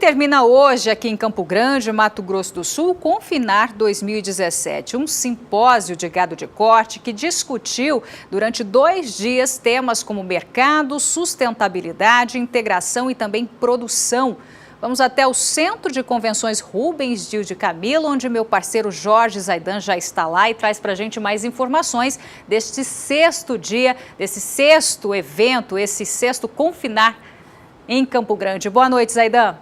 termina hoje aqui em Campo Grande, Mato Grosso do Sul, o Confinar 2017, um simpósio de gado de corte que discutiu durante 2 dias temas como mercado, sustentabilidade, integração e também produção. Vamos até o Centro de Convenções Rubens Gil de Camilo, onde meu parceiro Jorge Zaidan já está lá e traz para a gente mais informações deste 6º dia, desse 6º evento, esse 6º Confinar em Campo Grande. Boa noite, Zaidan.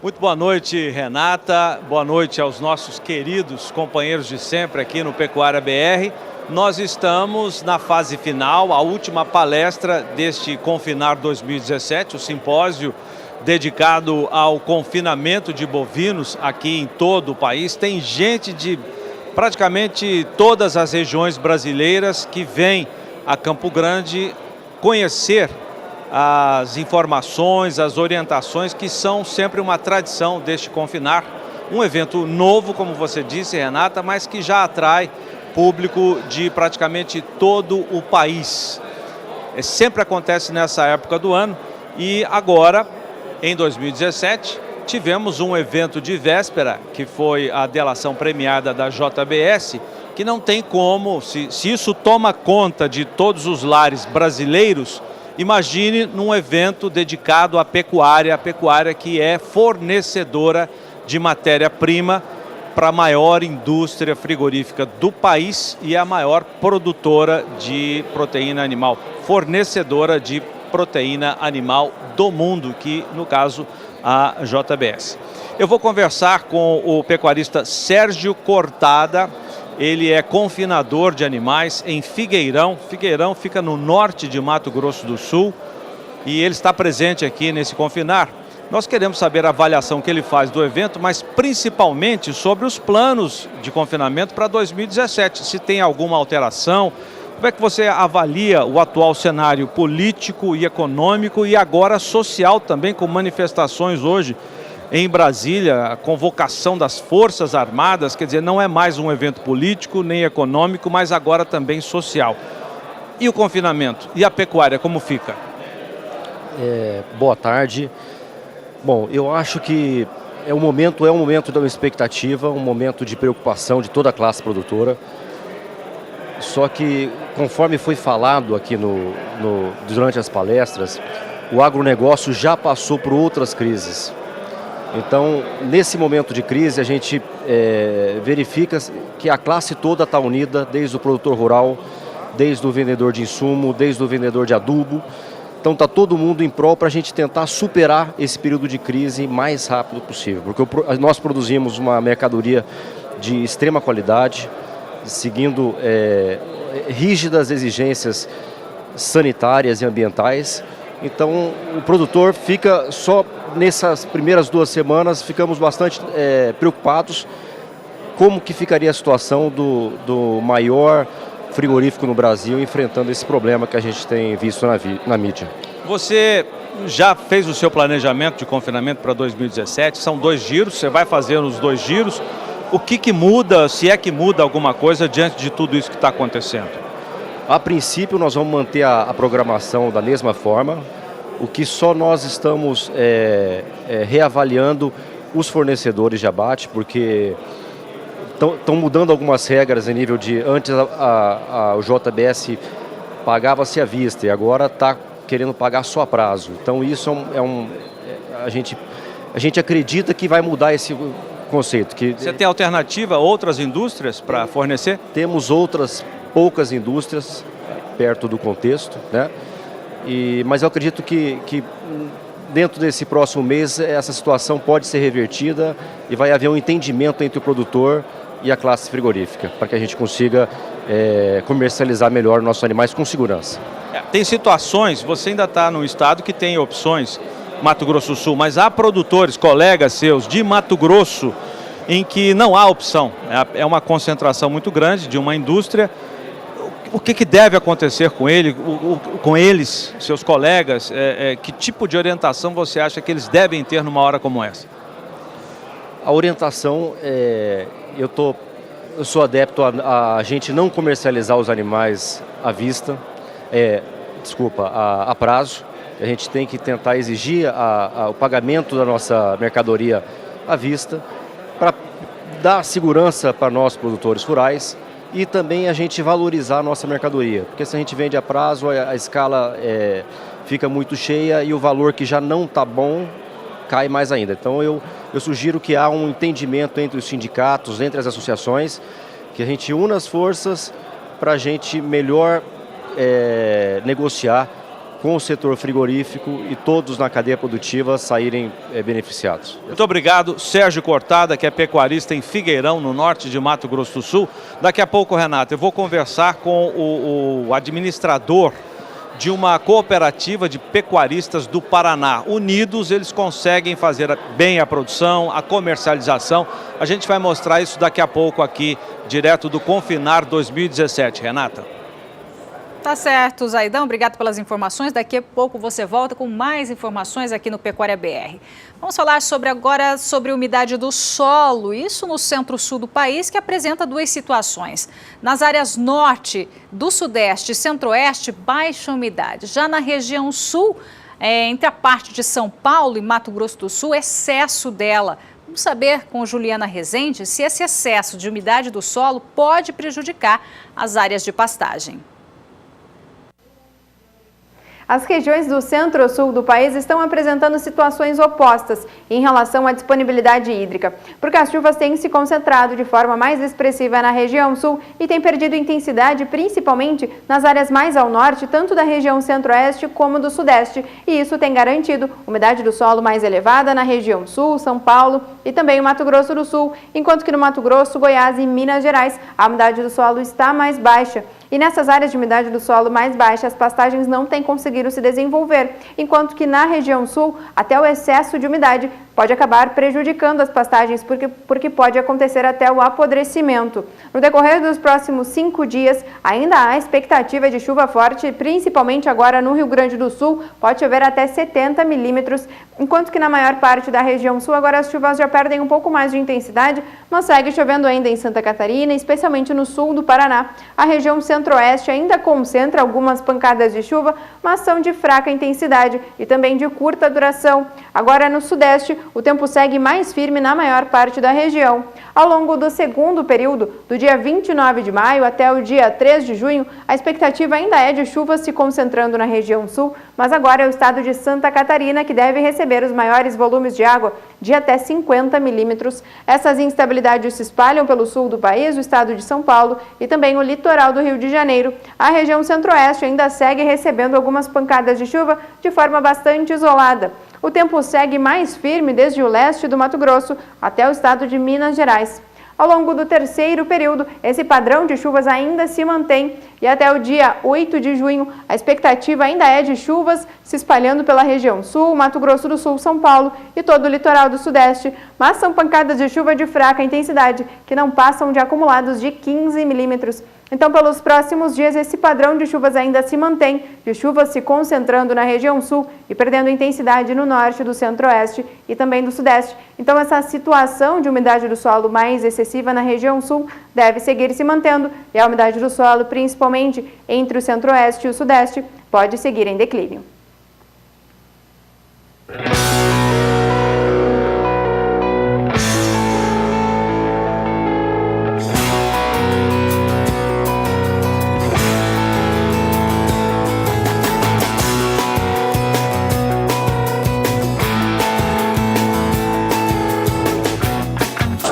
Muito boa noite, Renata. Boa noite aos nossos queridos companheiros de sempre aqui no Pecuária BR. Nós estamos na fase final, a última palestra deste Confinar 2017, o simpósio dedicado ao confinamento de bovinos aqui em todo o país. Tem gente de praticamente todas as regiões brasileiras que vem a Campo Grande conhecer as informações, as orientações que são sempre uma tradição deste Confinar. Um evento novo, como você disse, Renata, mas que já atrai público de praticamente todo o país. Sempre acontece nessa época do ano e agora, em 2017, tivemos um evento de véspera, que foi a delação premiada da JBS, que não tem como, se isso toma conta de todos os lares brasileiros, imagine num evento dedicado à pecuária, a pecuária que é fornecedora de matéria-prima para a maior indústria frigorífica do país e a maior produtora de proteína animal, fornecedora de proteína animal do mundo, que no caso a JBS. Eu vou conversar com o pecuarista Sérgio Cortada. Ele é confinador de animais em Figueirão. Figueirão fica no norte de Mato Grosso do Sul e ele está presente aqui nesse Confinar. Nós queremos saber a avaliação que ele faz do evento, mas principalmente sobre os planos de confinamento para 2017. Se tem alguma alteração, como é que você avalia o atual cenário político e econômico e agora social também, com manifestações hoje em Brasília, a convocação das Forças Armadas, quer dizer, não é mais um evento político nem econômico, mas agora também social. E o confinamento? E a pecuária, como fica? Boa tarde. Bom, eu acho que é um momento de uma expectativa, um momento de preocupação de toda a classe produtora. Só que, conforme foi falado aqui durante as palestras, o agronegócio já passou por outras crises. Então, nesse momento de crise, a gente verifica que a classe toda está unida, desde o produtor rural, desde o vendedor de insumo, desde o vendedor de adubo. Então está todo mundo em prol para a gente tentar superar esse período de crise mais rápido possível. Porque nós produzimos uma mercadoria de extrema qualidade, seguindo rígidas exigências sanitárias e ambientais. Então o produtor fica só nessas primeiras 2 semanas, ficamos bastante preocupados como que ficaria a situação do maior frigorífico no Brasil enfrentando esse problema que a gente tem visto na mídia. Você já fez o seu planejamento de confinamento para 2017? São 2 giros, você vai fazer os 2 giros. O que muda, se é que muda alguma coisa diante de tudo isso que está acontecendo? A princípio nós vamos manter a programação da mesma forma. O que só nós estamos reavaliando os fornecedores de abate, porque estão mudando algumas regras em nível de... Antes o JBS pagava-se à vista e agora está querendo pagar só a prazo. Então isso a gente acredita que vai mudar esse conceito. Você tem alternativa, outras indústrias para fornecer? Temos outras poucas indústrias perto do contexto, né? Mas eu acredito que dentro desse próximo mês essa situação pode ser revertida e vai haver um entendimento entre o produtor e a classe frigorífica, para que a gente consiga comercializar melhor nossos animais com segurança. Tem situações, você ainda está num estado que tem opções, Mato Grosso do Sul, mas há produtores, colegas seus de Mato Grosso, em que não há opção. É uma concentração muito grande de uma indústria. O que deve acontecer com eles, seus colegas? Que tipo de orientação você acha que eles devem ter numa hora como essa? A orientação, eu sou adepto a gente não comercializar os animais à vista, a prazo. A gente tem que tentar exigir o pagamento da nossa mercadoria à vista para dar segurança para nós produtores rurais e também a gente valorizar a nossa mercadoria. Porque se a gente vende a prazo, a escala fica muito cheia e o valor que já não está bom cai mais ainda. Então eu sugiro que há um entendimento entre os sindicatos, entre as associações, que a gente una as forças para a gente melhor negociar com o setor frigorífico e todos na cadeia produtiva saírem beneficiados. Muito obrigado, Sérgio Cortada, que é pecuarista em Figueirão, no norte de Mato Grosso do Sul. Daqui a pouco, Renato, eu vou conversar com o administrador de uma cooperativa de pecuaristas do Paraná. Unidos, eles conseguem fazer bem a produção, a comercialização. A gente vai mostrar isso daqui a pouco aqui, direto do Confinar 2017. Renata? Tá certo, Zaidão. Obrigado pelas informações. Daqui a pouco você volta com mais informações aqui no Pecuária BR. Vamos falar agora sobre umidade do solo, isso no centro-sul do país, que apresenta duas situações. Nas áreas norte, do sudeste e centro-oeste, baixa umidade. Já na região sul, entre a parte de São Paulo e Mato Grosso do Sul, excesso dela. Vamos saber com Juliana Rezende se esse excesso de umidade do solo pode prejudicar as áreas de pastagem. As regiões do centro-sul do país estão apresentando situações opostas em relação à disponibilidade hídrica, porque as chuvas têm se concentrado de forma mais expressiva na região sul e têm perdido intensidade principalmente nas áreas mais ao norte, tanto da região centro-oeste como do sudeste, e isso tem garantido umidade do solo mais elevada na região sul, São Paulo e também o Mato Grosso do Sul, enquanto que no Mato Grosso, Goiás e Minas Gerais a umidade do solo está mais baixa. E nessas áreas de umidade do solo mais baixa, as pastagens não têm conseguido se desenvolver, enquanto que na região sul, até o excesso de umidade pode acabar prejudicando as pastagens, porque pode acontecer até o apodrecimento. No decorrer dos próximos 5 dias, ainda há expectativa de chuva forte, principalmente agora no Rio Grande do Sul, pode chover até 70 milímetros, enquanto que na maior parte da região sul, agora as chuvas já perdem um pouco mais de intensidade, mas segue chovendo ainda em Santa Catarina, especialmente no sul do Paraná. A região centro-oeste ainda concentra algumas pancadas de chuva, mas são de fraca intensidade e também de curta duração. Agora no sudeste, o tempo segue mais firme na maior parte da região. Ao longo do segundo período, do dia 29 de maio até o dia 3 de junho, a expectativa ainda é de chuvas se concentrando na região sul, mas agora é o estado de Santa Catarina que deve receber os maiores volumes de água, de até 50 milímetros. Essas instabilidades se espalham pelo sul do país, o estado de São Paulo e também o litoral do Rio de Janeiro. A região centro-oeste ainda segue recebendo algumas pancadas de chuva de forma bastante isolada. O tempo segue mais firme desde o leste do Mato Grosso até o estado de Minas Gerais. Ao longo do terceiro período, esse padrão de chuvas ainda se mantém e até o dia 8 de junho, a expectativa ainda é de chuvas se espalhando pela região sul, Mato Grosso do Sul, São Paulo e todo o litoral do sudeste, mas são pancadas de chuva de fraca intensidade, que não passam de acumulados de 15 milímetros. Então, pelos próximos dias, esse padrão de chuvas ainda se mantém, de chuvas se concentrando na região sul e perdendo intensidade no norte, do centro-oeste e também do sudeste. Então, essa situação de umidade do solo mais excessiva na região sul deve seguir se mantendo e a umidade do solo, principalmente entre o centro-oeste e o sudeste, pode seguir em declínio.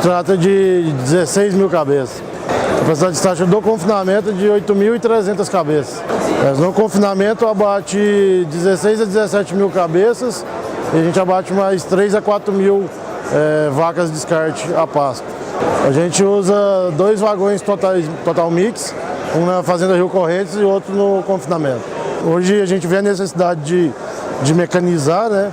Trata de 16 mil cabeças. A capacidade de estágio do confinamento é de 8.300 cabeças. Mas no confinamento abate 16 a 17 mil cabeças e a gente abate mais 3 a 4 mil vacas de descarte a pasto. A gente usa 2 vagões total mix, um na Fazenda Rio Correntes e outro no confinamento. Hoje a gente vê a necessidade de mecanizar, né,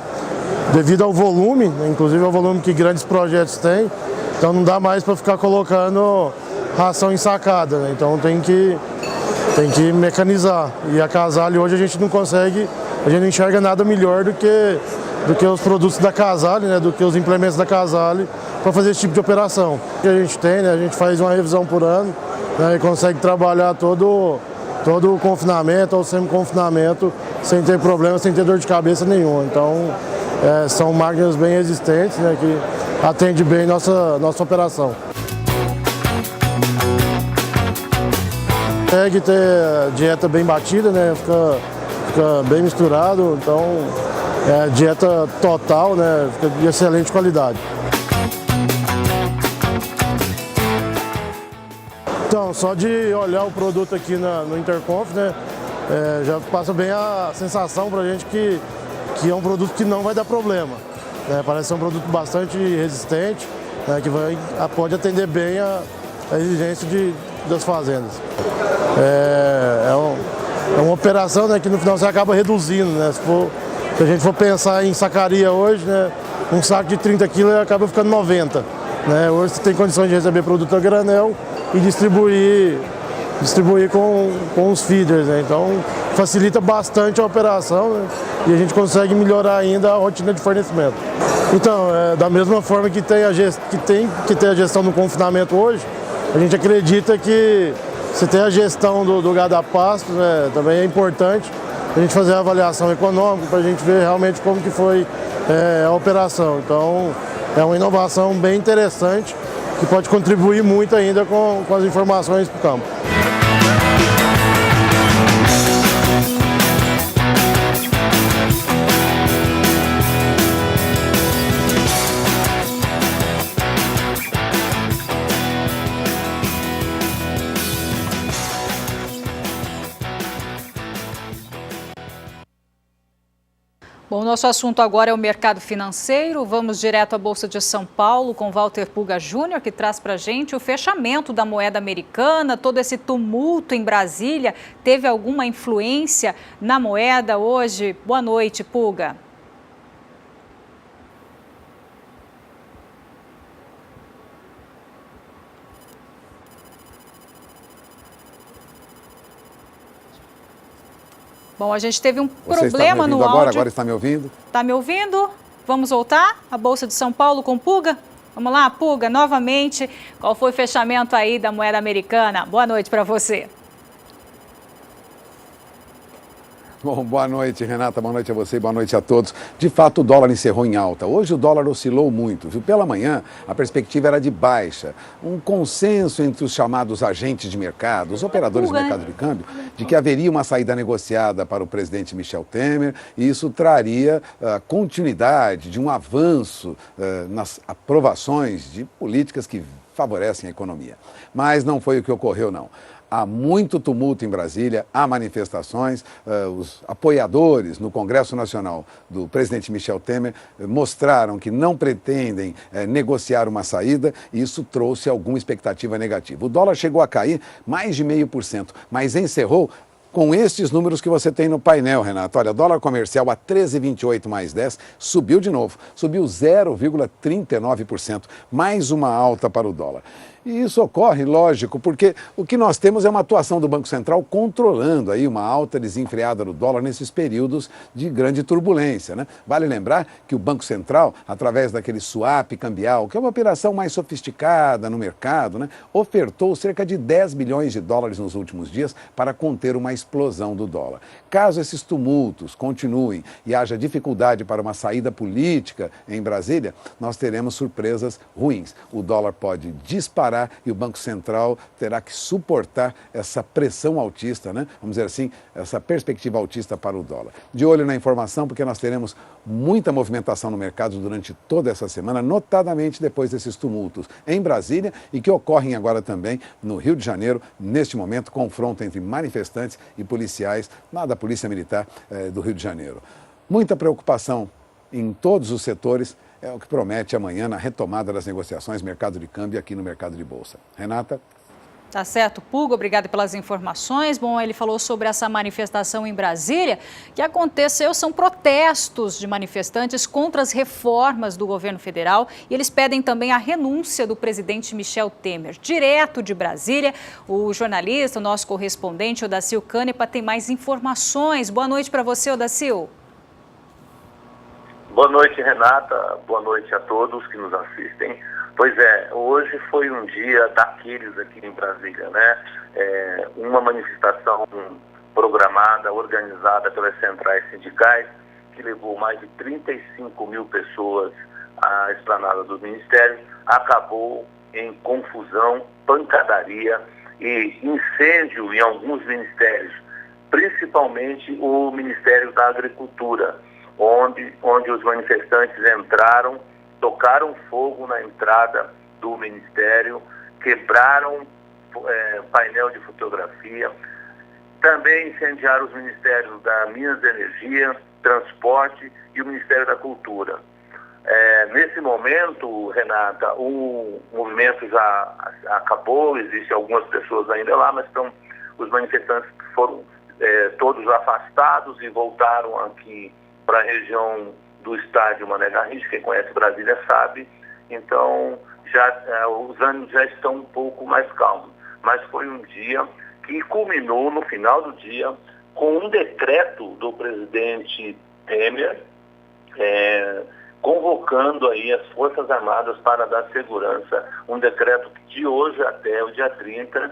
devido ao volume, inclusive ao volume que grandes projetos têm. Então não dá mais para ficar colocando ração ensacada, né? Então tem que mecanizar. E a Casale hoje a gente não enxerga nada melhor do que os produtos da Casale, né? Do que os implementos da Casale para fazer esse tipo de operação. O que a gente tem, né? A gente faz uma revisão por ano, né? E consegue trabalhar todo o confinamento ou semi-confinamento sem ter problema, sem ter dor de cabeça nenhuma. Então, são máquinas bem resistentes, né, que atendem bem nossa operação. Consegue ter dieta bem batida, né, fica bem misturado, então dieta total, né, fica de excelente qualidade. Então, só de olhar o produto aqui no Interconf, né, já passa bem a sensação pra gente que é um produto que não vai dar problema. Né, parece ser um produto bastante resistente, né, que pode atender bem a exigência das fazendas. É uma operação, né, que no final você acaba reduzindo, né? Se a gente for pensar em sacaria hoje, né, um saco de 30 quilos acaba ficando 90. Né? Hoje você tem condições de receber produto a granel e distribuir com os feeders. Né? Então facilita bastante a operação, né? E a gente consegue melhorar ainda a rotina de fornecimento. Então, da mesma forma que tem a gestão do confinamento hoje, a gente acredita que se tem a gestão do gado a pasto, né, também é importante a gente fazer a avaliação econômica para a gente ver realmente como que foi a operação. Então, é uma inovação bem interessante que pode contribuir muito ainda com as informações para o campo. Bom, nosso assunto agora é o mercado financeiro. Vamos direto à Bolsa de São Paulo com Walter Puga Júnior, que traz para a gente o fechamento da moeda americana. Todo esse tumulto em Brasília teve alguma influência na moeda hoje? Boa noite, Puga. Bom, a gente teve um problema no áudio. Agora está me ouvindo? Está me ouvindo? Vamos voltar à Bolsa de São Paulo com Puga? Vamos lá, Puga, novamente. Qual foi o fechamento aí da moeda americana? Boa noite para você. Bom, boa noite, Renata, boa noite a você, boa noite a todos. De fato, o dólar encerrou em alta. Hoje o dólar oscilou muito, viu? Pela manhã, a perspectiva era de baixa. Um consenso entre os chamados agentes de mercado, os operadores do mercado de câmbio, de que haveria uma saída negociada para o presidente Michel Temer, e isso traria continuidade de um avanço nas aprovações de políticas que favorecem a economia. Mas não foi o que ocorreu, não. Há muito tumulto em Brasília, há manifestações, os apoiadores no Congresso Nacional do presidente Michel Temer mostraram que não pretendem negociar uma saída e isso trouxe alguma expectativa negativa. O dólar chegou a cair mais de 0,5%, mas encerrou com estes números que você tem no painel, Renato. Olha, dólar comercial a 13,28 mais 10, subiu de novo, subiu 0,39%, mais uma alta para o dólar. E isso ocorre, lógico, porque o que nós temos é uma atuação do Banco Central controlando aí uma alta desenfreada do dólar nesses períodos de grande turbulência, né? Vale lembrar que o Banco Central, através daquele swap cambial, que é uma operação mais sofisticada no mercado, né, ofertou cerca de 10 bilhões de dólares nos últimos dias para conter uma explosão do dólar. Caso esses tumultos continuem e haja dificuldade para uma saída política em Brasília, nós teremos surpresas ruins. O dólar pode disparar e o Banco Central terá que suportar essa pressão altista, né? Vamos dizer assim, essa perspectiva altista para o dólar. De olho na informação, porque nós teremos muita movimentação no mercado durante toda essa semana, notadamente depois desses tumultos em Brasília e que ocorrem agora também no Rio de Janeiro, neste momento, confronto entre manifestantes e policiais da Polícia Militar do Rio de Janeiro. Muita preocupação em todos os setores, é o que promete amanhã na retomada das negociações mercado de câmbio aqui no mercado de bolsa. Renata? Tá certo, Puga, obrigada pelas informações. Bom, ele falou sobre essa manifestação em Brasília que aconteceu, são protestos de manifestantes contra as reformas do governo federal e eles pedem também a renúncia do presidente Michel Temer. Direto de Brasília, o jornalista, o nosso correspondente, Odacil Canepa, tem mais informações. Boa noite para você, Odacil. Boa noite, Renata. Boa noite a todos que nos assistem. Pois é, hoje foi um dia daqueles aqui em Brasília, né? Uma manifestação programada, organizada pelas centrais sindicais, que levou mais de 35 mil pessoas à esplanada do Ministério, acabou em confusão, pancadaria e incêndio em alguns ministérios, principalmente o Ministério da Agricultura, onde os manifestantes entraram, tocaram fogo na entrada do Ministério, quebraram painel de fotografia, também incendiaram os ministérios da Minas e Energia, Transporte e o Ministério da Cultura. Nesse momento, Renata, o movimento já acabou, existem algumas pessoas ainda lá, mas os manifestantes foram todos afastados e voltaram aqui para a região do estádio Mané Garrincha. Quem conhece Brasília sabe. Então, os ânimos já estão um pouco mais calmos. Mas foi um dia que culminou no final do dia com um decreto do presidente Temer, convocando aí as Forças Armadas para dar segurança, um decreto de hoje até o dia 30,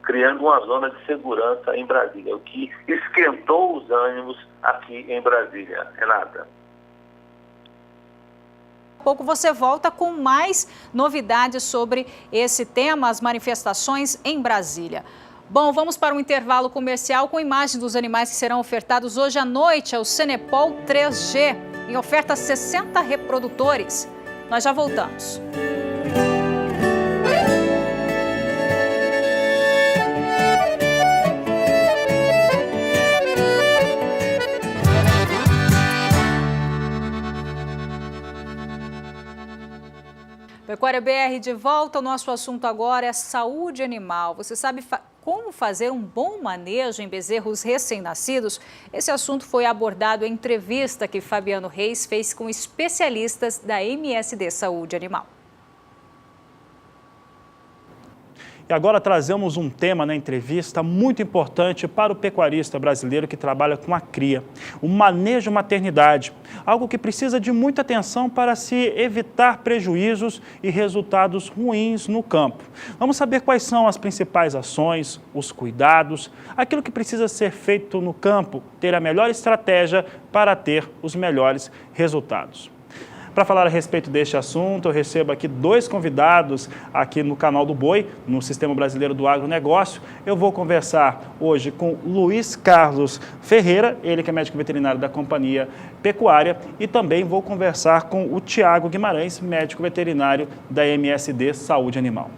criando uma zona de segurança em Brasília, o que esquentou os ânimos aqui em Brasília. Renata. Daqui a pouco você volta com mais novidades sobre esse tema, as manifestações em Brasília. Bom, vamos para um intervalo comercial com imagens dos animais que serão ofertados hoje à noite ao Cenepol 3G, em oferta 60 reprodutores. Nós já voltamos. Pecuária BR de volta. O nosso assunto agora é saúde animal. Você sabe como fazer um bom manejo em bezerros recém-nascidos? Esse assunto foi abordado em entrevista que Fabiano Reis fez com especialistas da MSD Saúde Animal. E agora trazemos um tema na entrevista muito importante para o pecuarista brasileiro que trabalha com a cria, o manejo maternidade, algo que precisa de muita atenção para se evitar prejuízos e resultados ruins no campo. Vamos saber quais são as principais ações, os cuidados, aquilo que precisa ser feito no campo, ter a melhor estratégia para ter os melhores resultados. Para falar a respeito deste assunto, eu recebo aqui dois convidados aqui no canal do Boi, no Sistema Brasileiro do Agronegócio. Eu vou conversar hoje com Luiz Carlos Ferreira, ele que é médico veterinário da Companhia Pecuária, e também vou conversar com o Tiago Guimarães, médico veterinário da MSD Saúde Animal.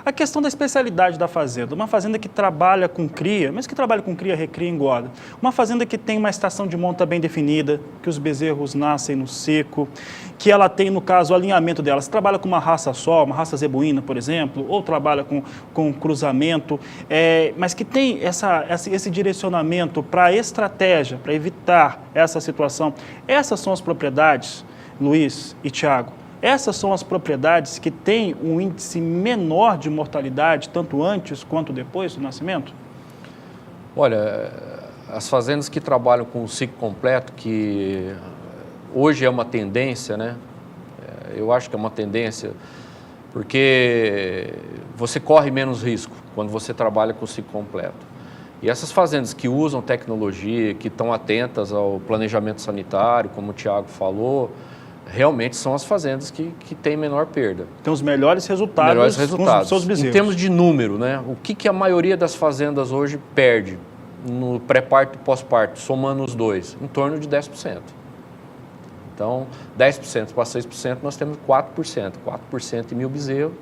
A questão da especialidade da fazenda, uma fazenda que trabalha com cria, mas que trabalha com cria, recria e engorda. Uma fazenda que tem uma estação de monta bem definida, que os bezerros nascem no seco, que ela tem, no caso, o alinhamento dela. Se trabalha com uma raça só, uma raça zebuína, por exemplo, ou trabalha com cruzamento, mas que tem esse direcionamento para a estratégia, para evitar essa situação. Essas são as propriedades, Luiz e Tiago. Essas são as propriedades que têm um índice menor de mortalidade, tanto antes quanto depois do nascimento? Olha, as fazendas que trabalham com o ciclo completo, que hoje é uma tendência, né? Eu acho que é uma tendência, porque você corre menos risco quando você trabalha com o ciclo completo. E essas fazendas que usam tecnologia, que estão atentas ao planejamento sanitário, como o Tiago falou, realmente são as fazendas que têm menor perda. Tem os melhores resultados, com os seus bezerros. Em termos de número, né? O que a maioria das fazendas hoje perde no pré-parto e pós-parto, somando os dois? Em torno de 10%. Então, 10% para 6%, nós temos 4%. 4% em 1.000 bezerros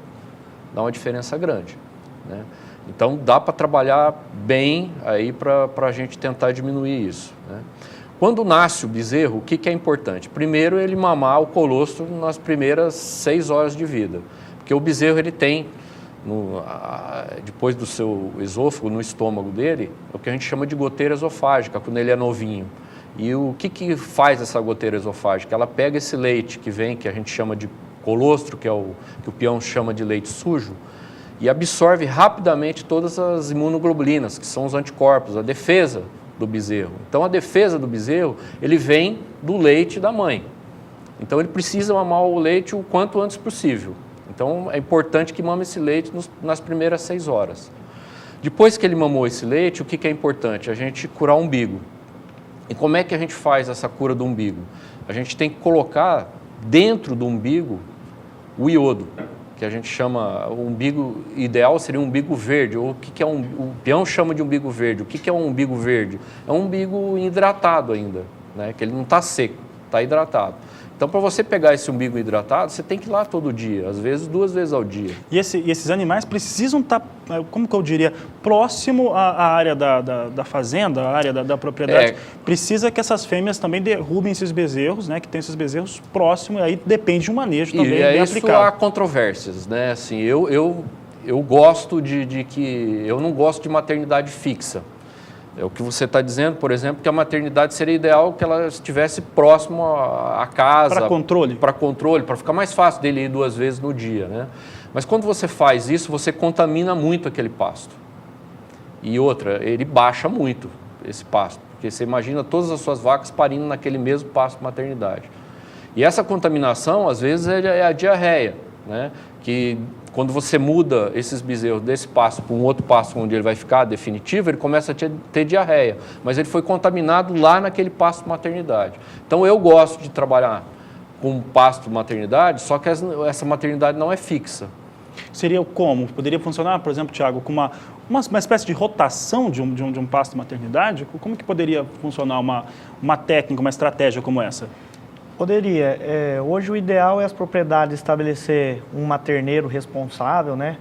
dá uma diferença grande, né? Então, dá para trabalhar bem aí para a gente tentar diminuir isso, né? Quando nasce o bezerro, o que é importante? Primeiro, ele mamar o colostro nas primeiras 6 horas de vida. Porque o bezerro, ele tem, depois do seu esôfago, no estômago dele, o que a gente chama de goteira esofágica, quando ele é novinho. E o que faz essa goteira esofágica? Ela pega esse leite que vem, que a gente chama de colostro, que o peão chama de leite sujo, e absorve rapidamente todas as imunoglobulinas, que são os anticorpos, a defesa do bezerro. Então, a defesa do bezerro, ele vem do leite da mãe. Então, ele precisa mamar o leite o quanto antes possível. Então, é importante que mame esse leite nas primeiras 6 horas. Depois que ele mamou esse leite, o que é importante? A gente curar o umbigo. E como é que a gente faz essa cura do umbigo? A gente tem que colocar dentro do umbigo o iodo, que a gente chama, o umbigo ideal seria um umbigo verde, ou o que é o peão chama de umbigo verde. O que é um umbigo verde? É um umbigo hidratado ainda, né? Que ele não está seco, está hidratado. Então, para você pegar esse umbigo hidratado, você tem que ir lá todo dia, às vezes 2 vezes ao dia. E esses animais precisam estar, como que eu diria, próximo à área da fazenda, à área da propriedade. Precisa que essas fêmeas também derrubem esses bezerros, né, que tem esses bezerros próximos, e aí depende de um manejo também bem aplicado. Há controvérsias, né? Assim, eu gosto de que... Eu não gosto de maternidade fixa. É o que você está dizendo, por exemplo, que a maternidade seria ideal que ela estivesse próximo à casa. Para controle. Para controle, para ficar mais fácil dele ir 2 vezes no dia, né? Mas quando você faz isso, você contamina muito aquele pasto. E outra, ele baixa muito esse pasto, porque você imagina todas as suas vacas parindo naquele mesmo pasto de maternidade. E essa contaminação, às vezes, é a diarreia, né? Que quando você muda esses bezerros desse pasto para um outro pasto onde ele vai ficar definitivo, ele começa a ter diarreia, mas ele foi contaminado lá naquele pasto maternidade. Então eu gosto de trabalhar com pasto maternidade, só que essa maternidade não é fixa. Seria como? Poderia funcionar, por exemplo, Tiago, com uma espécie de rotação de um pasto maternidade? Como que poderia funcionar uma técnica, uma estratégia como essa? Poderia. Hoje o ideal é as propriedades estabelecer um materneiro responsável, né?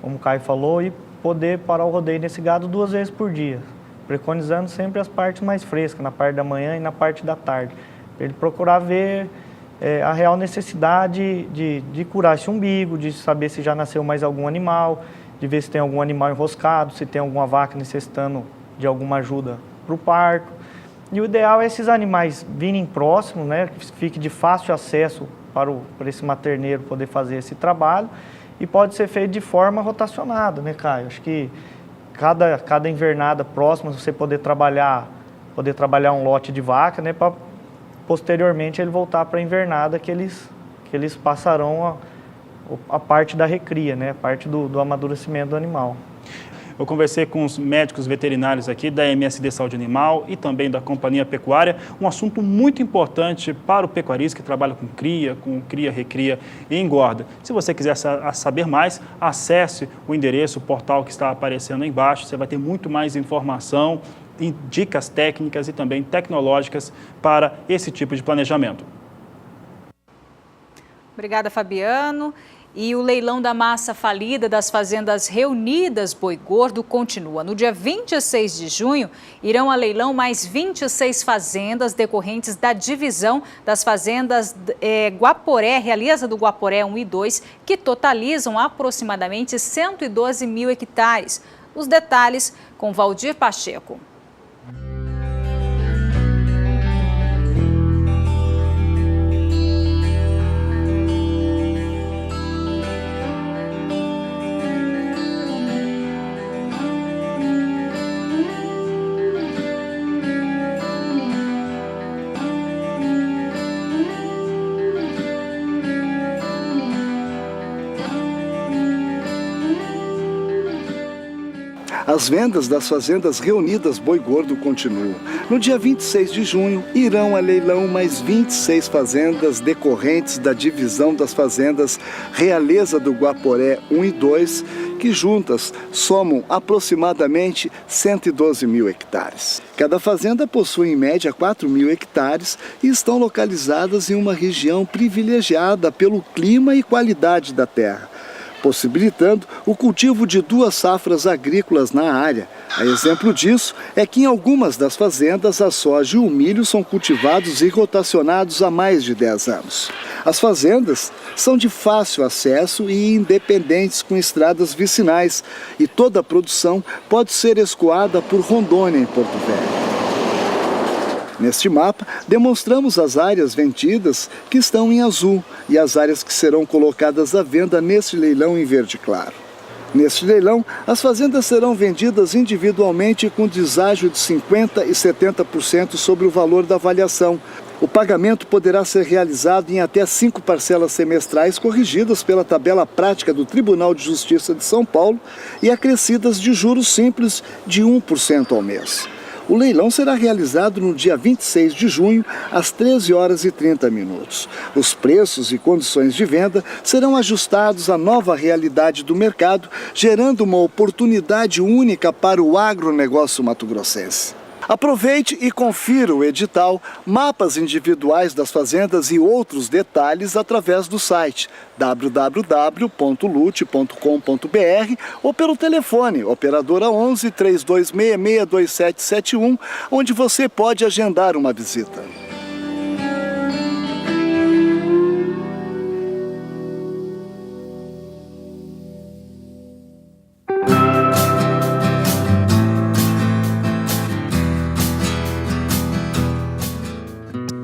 Como o Caio falou, e poder parar o rodeio nesse gado 2 vezes por dia, preconizando sempre as partes mais frescas, na parte da manhã e na parte da tarde. Para ele procurar ver a real necessidade de curar esse umbigo, de saber se já nasceu mais algum animal, de ver se tem algum animal enroscado, se tem alguma vaca necessitando de alguma ajuda para o parto. E o ideal é esses animais virem próximos, né, que fique de fácil acesso para esse materneiro poder fazer esse trabalho, e pode ser feito de forma rotacionada, né, Caio? Acho que cada invernada próxima você poder trabalhar um lote de vaca, né, para posteriormente ele voltar para a invernada que eles passarão a parte da recria, né, a parte do amadurecimento do animal. Eu conversei com os médicos veterinários aqui da MSD Saúde Animal e também da Companhia Pecuária, um assunto muito importante para o pecuarista que trabalha com cria, recria e engorda. Se você quiser saber mais, acesse o endereço, o portal que está aparecendo aí embaixo, você vai ter muito mais informação, dicas técnicas e também tecnológicas para esse tipo de planejamento. Obrigada, Fabiano. E o leilão da massa falida das fazendas reunidas Boi Gordo continua. No dia 26 de junho, irão a leilão mais 26 fazendas decorrentes da divisão das fazendas Guaporé, Realeza do Guaporé 1 e 2, que totalizam aproximadamente 112 mil hectares. Os detalhes com Valdir Pacheco. As vendas das fazendas reunidas Boi Gordo continuam. No dia 26 de junho, irão a leilão mais 26 fazendas decorrentes da divisão das fazendas Realeza do Guaporé 1 e 2, que juntas somam aproximadamente 112 mil hectares. Cada fazenda possui em média 4 mil hectares e estão localizadas em uma região privilegiada pelo clima e qualidade da terra, possibilitando o cultivo de 2 safras agrícolas na área. A exemplo disso é que em algumas das fazendas a soja e o milho são cultivados e rotacionados há mais de 10 anos. As fazendas são de fácil acesso e independentes com estradas vicinais, e toda a produção pode ser escoada por Rondônia em Porto Velho. Neste mapa, demonstramos as áreas vendidas que estão em azul e as áreas que serão colocadas à venda neste leilão em verde claro. Neste leilão, as fazendas serão vendidas individualmente com deságio de 50% e 70% sobre o valor da avaliação, O pagamento poderá ser realizado em até 5 parcelas semestrais corrigidas pela tabela prática do Tribunal de Justiça de São Paulo e acrescidas de juros simples de 1% ao mês. O leilão será realizado no dia 26 de junho, às 13h30. Os preços e condições de venda serão ajustados à nova realidade do mercado, gerando uma oportunidade única para o agronegócio mato-grossense. Aproveite e confira o edital, mapas individuais das fazendas e outros detalhes através do site www.lute.com.br ou pelo telefone operadora 11 3266 2771, onde você pode agendar uma visita.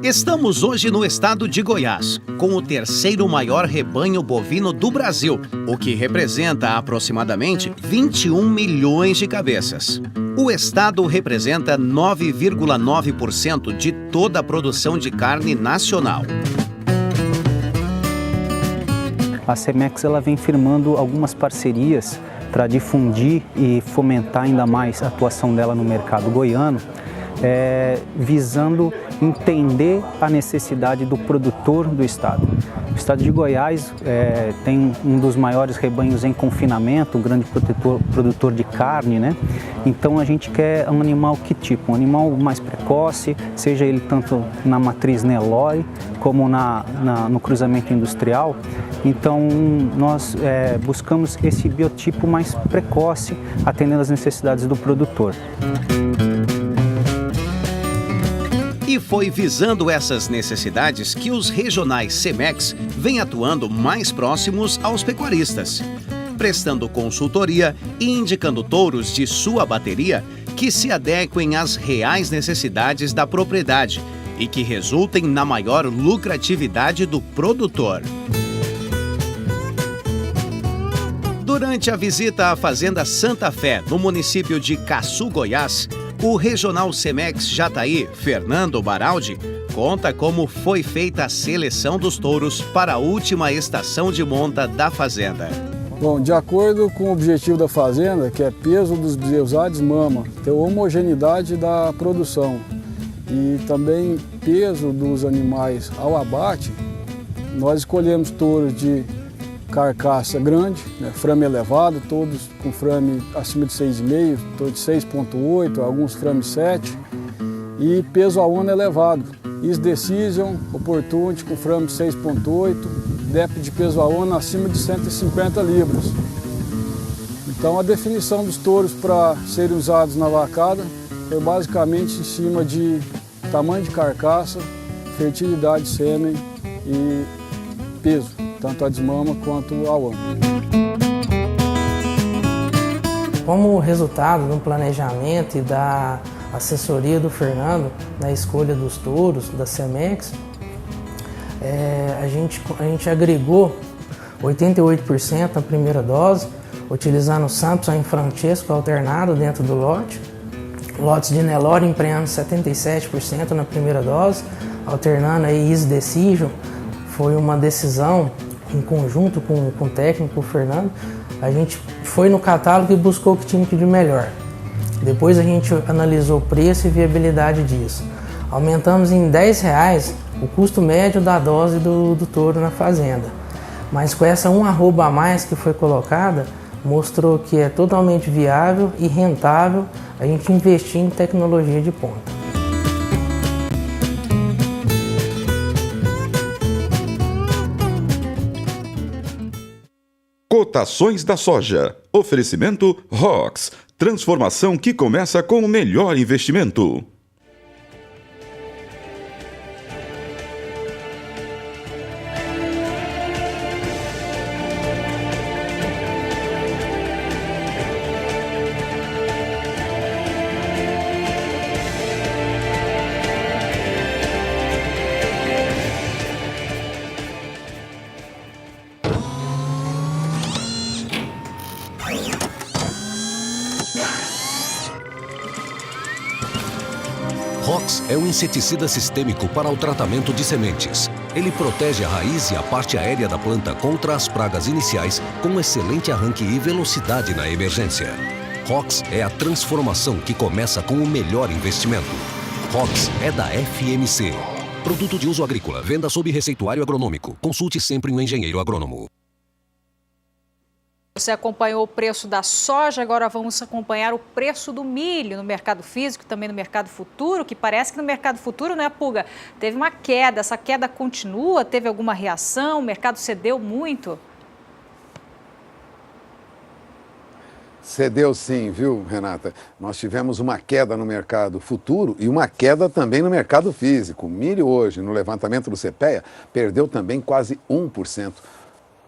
Estamos hoje no estado de Goiás, com o terceiro maior rebanho bovino do Brasil, o que representa aproximadamente 21 milhões de cabeças. O estado representa 9,9% de toda a produção de carne nacional. A Cemex ela vem firmando algumas parcerias para difundir e fomentar ainda mais a atuação dela no mercado goiano, visando entender a necessidade do produtor do estado. O estado de Goiás tem um dos maiores rebanhos em confinamento, um grande produtor de carne, né? Então a gente quer um animal que tipo? Um animal mais precoce, seja ele tanto na matriz Nelore como no cruzamento industrial. Então nós buscamos esse biotipo mais precoce, atendendo às necessidades do produtor. E foi visando essas necessidades que os regionais Cemex vêm atuando mais próximos aos pecuaristas, prestando consultoria e indicando touros de sua bateria que se adequem às reais necessidades da propriedade e que resultem na maior lucratividade do produtor. Durante a visita à Fazenda Santa Fé, no município de Caçu, Goiás, o regional Cemex Jataí, Fernando Baraldi, conta como foi feita a seleção dos touros para a última estação de monta da fazenda. Bom, de acordo com o objetivo da fazenda, que é peso dos bezerros mama, ter homogeneidade da produção e também peso dos animais ao abate, nós escolhemos touros de carcaça grande, né, frame elevado, todos com frame acima de 6,5, todos de 6,8, alguns frame 7, e peso ao ano elevado. Is Decision, Opportunity com frame 6,8, dep de peso ao ano acima de 150 libras. Então a definição dos touros para serem usados na vacada foi basicamente em cima de tamanho de carcaça, fertilidade de sêmen e peso, tanto a desmama quanto ao ano. Como resultado do planejamento e da assessoria do Fernando na escolha dos touros da Cemex, a gente agregou 88% na primeira dose, utilizando o Samson e Francesco alternado dentro do lote. Lotes de Nelore empreendendo 77% na primeira dose, alternando aí Is Decision. Foi uma decisão em conjunto com o técnico, o Fernando. A gente foi no catálogo e buscou o que tinha de melhor. Depois a gente analisou o preço e viabilidade disso. Aumentamos em R$10 o custo médio da dose do touro na fazenda. Mas com essa arroba a mais que foi colocada, mostrou que é totalmente viável e rentável a gente investir em tecnologia de ponta. Cotações da soja. Oferecimento ROX. Transformação que começa com o melhor investimento. Rox é um inseticida sistêmico para o tratamento de sementes. Ele protege a raiz e a parte aérea da planta contra as pragas iniciais, com excelente arranque e velocidade na emergência. Rox é a transformação que começa com o melhor investimento. Rox é da FMC. Produto de uso agrícola. Venda sob receituário agronômico. Consulte sempre um engenheiro agrônomo. Você acompanhou o preço da soja, agora vamos acompanhar o preço do milho no mercado físico e também no mercado futuro, que parece que no mercado futuro, né, Puga, teve uma queda. Essa queda continua? Teve alguma reação? O mercado cedeu muito? Cedeu sim, viu, Renata? Nós tivemos uma queda no mercado futuro e uma queda também no mercado físico. O milho hoje, no levantamento do CPEA, perdeu também quase 1%.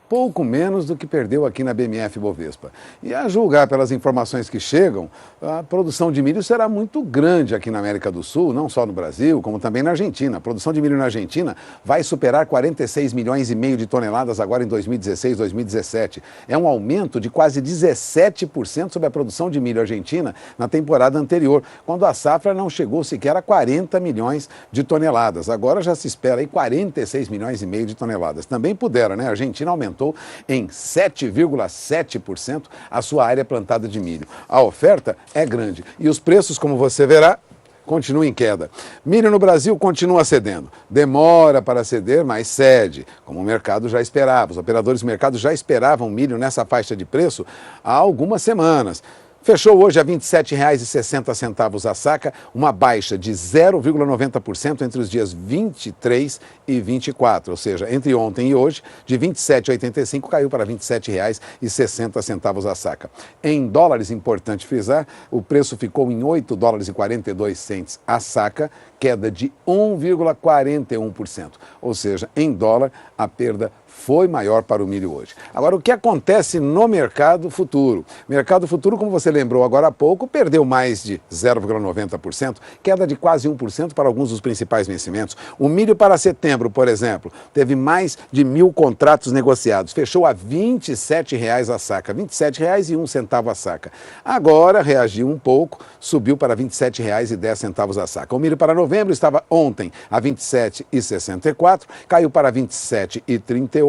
Pouco menos do que perdeu aqui na BMF Bovespa. E a julgar pelas informações que chegam, a produção de milho será muito grande aqui na América do Sul, não só no Brasil, como também na Argentina. A produção de milho na Argentina vai superar 46 milhões e meio de toneladas agora em 2016, 2017. É um aumento de quase 17% sobre a produção de milho argentina na temporada anterior, quando a safra não chegou sequer a 40 milhões de toneladas. Agora já se espera aí 46 milhões e meio de toneladas. Também pudera, né? A Argentina aumentou em 7,7% a sua área plantada de milho. A oferta é grande e os preços, como você verá, continuam em queda. Milho no Brasil continua cedendo. Demora para ceder, mas cede, como o mercado já esperava. Os operadores do mercado já esperavam milho nessa faixa de preço há algumas semanas. Fechou hoje a R$ 27,60 a saca, uma baixa de 0,90% entre os dias 23 e 24, ou seja, entre ontem e hoje, de R$ 27,85 caiu para R$ 27,60 a saca. Em dólares, importante frisar, o preço ficou em $8,42 a saca, queda de 1,41%, ou seja, em dólar, a perda foi maior para o milho hoje. Agora, o que acontece no mercado futuro? O mercado futuro, como você lembrou agora há pouco, perdeu mais de 0,90%, queda de quase 1% para alguns dos principais vencimentos. O milho para setembro, por exemplo, teve mais de 1.000 contratos negociados, fechou a R$ 27,00 a saca, R$ 27,01 a saca. Agora reagiu um pouco, subiu para R$ 27,10 a saca. O milho para novembro estava ontem a R$ 27,64, caiu para R$ 27,38,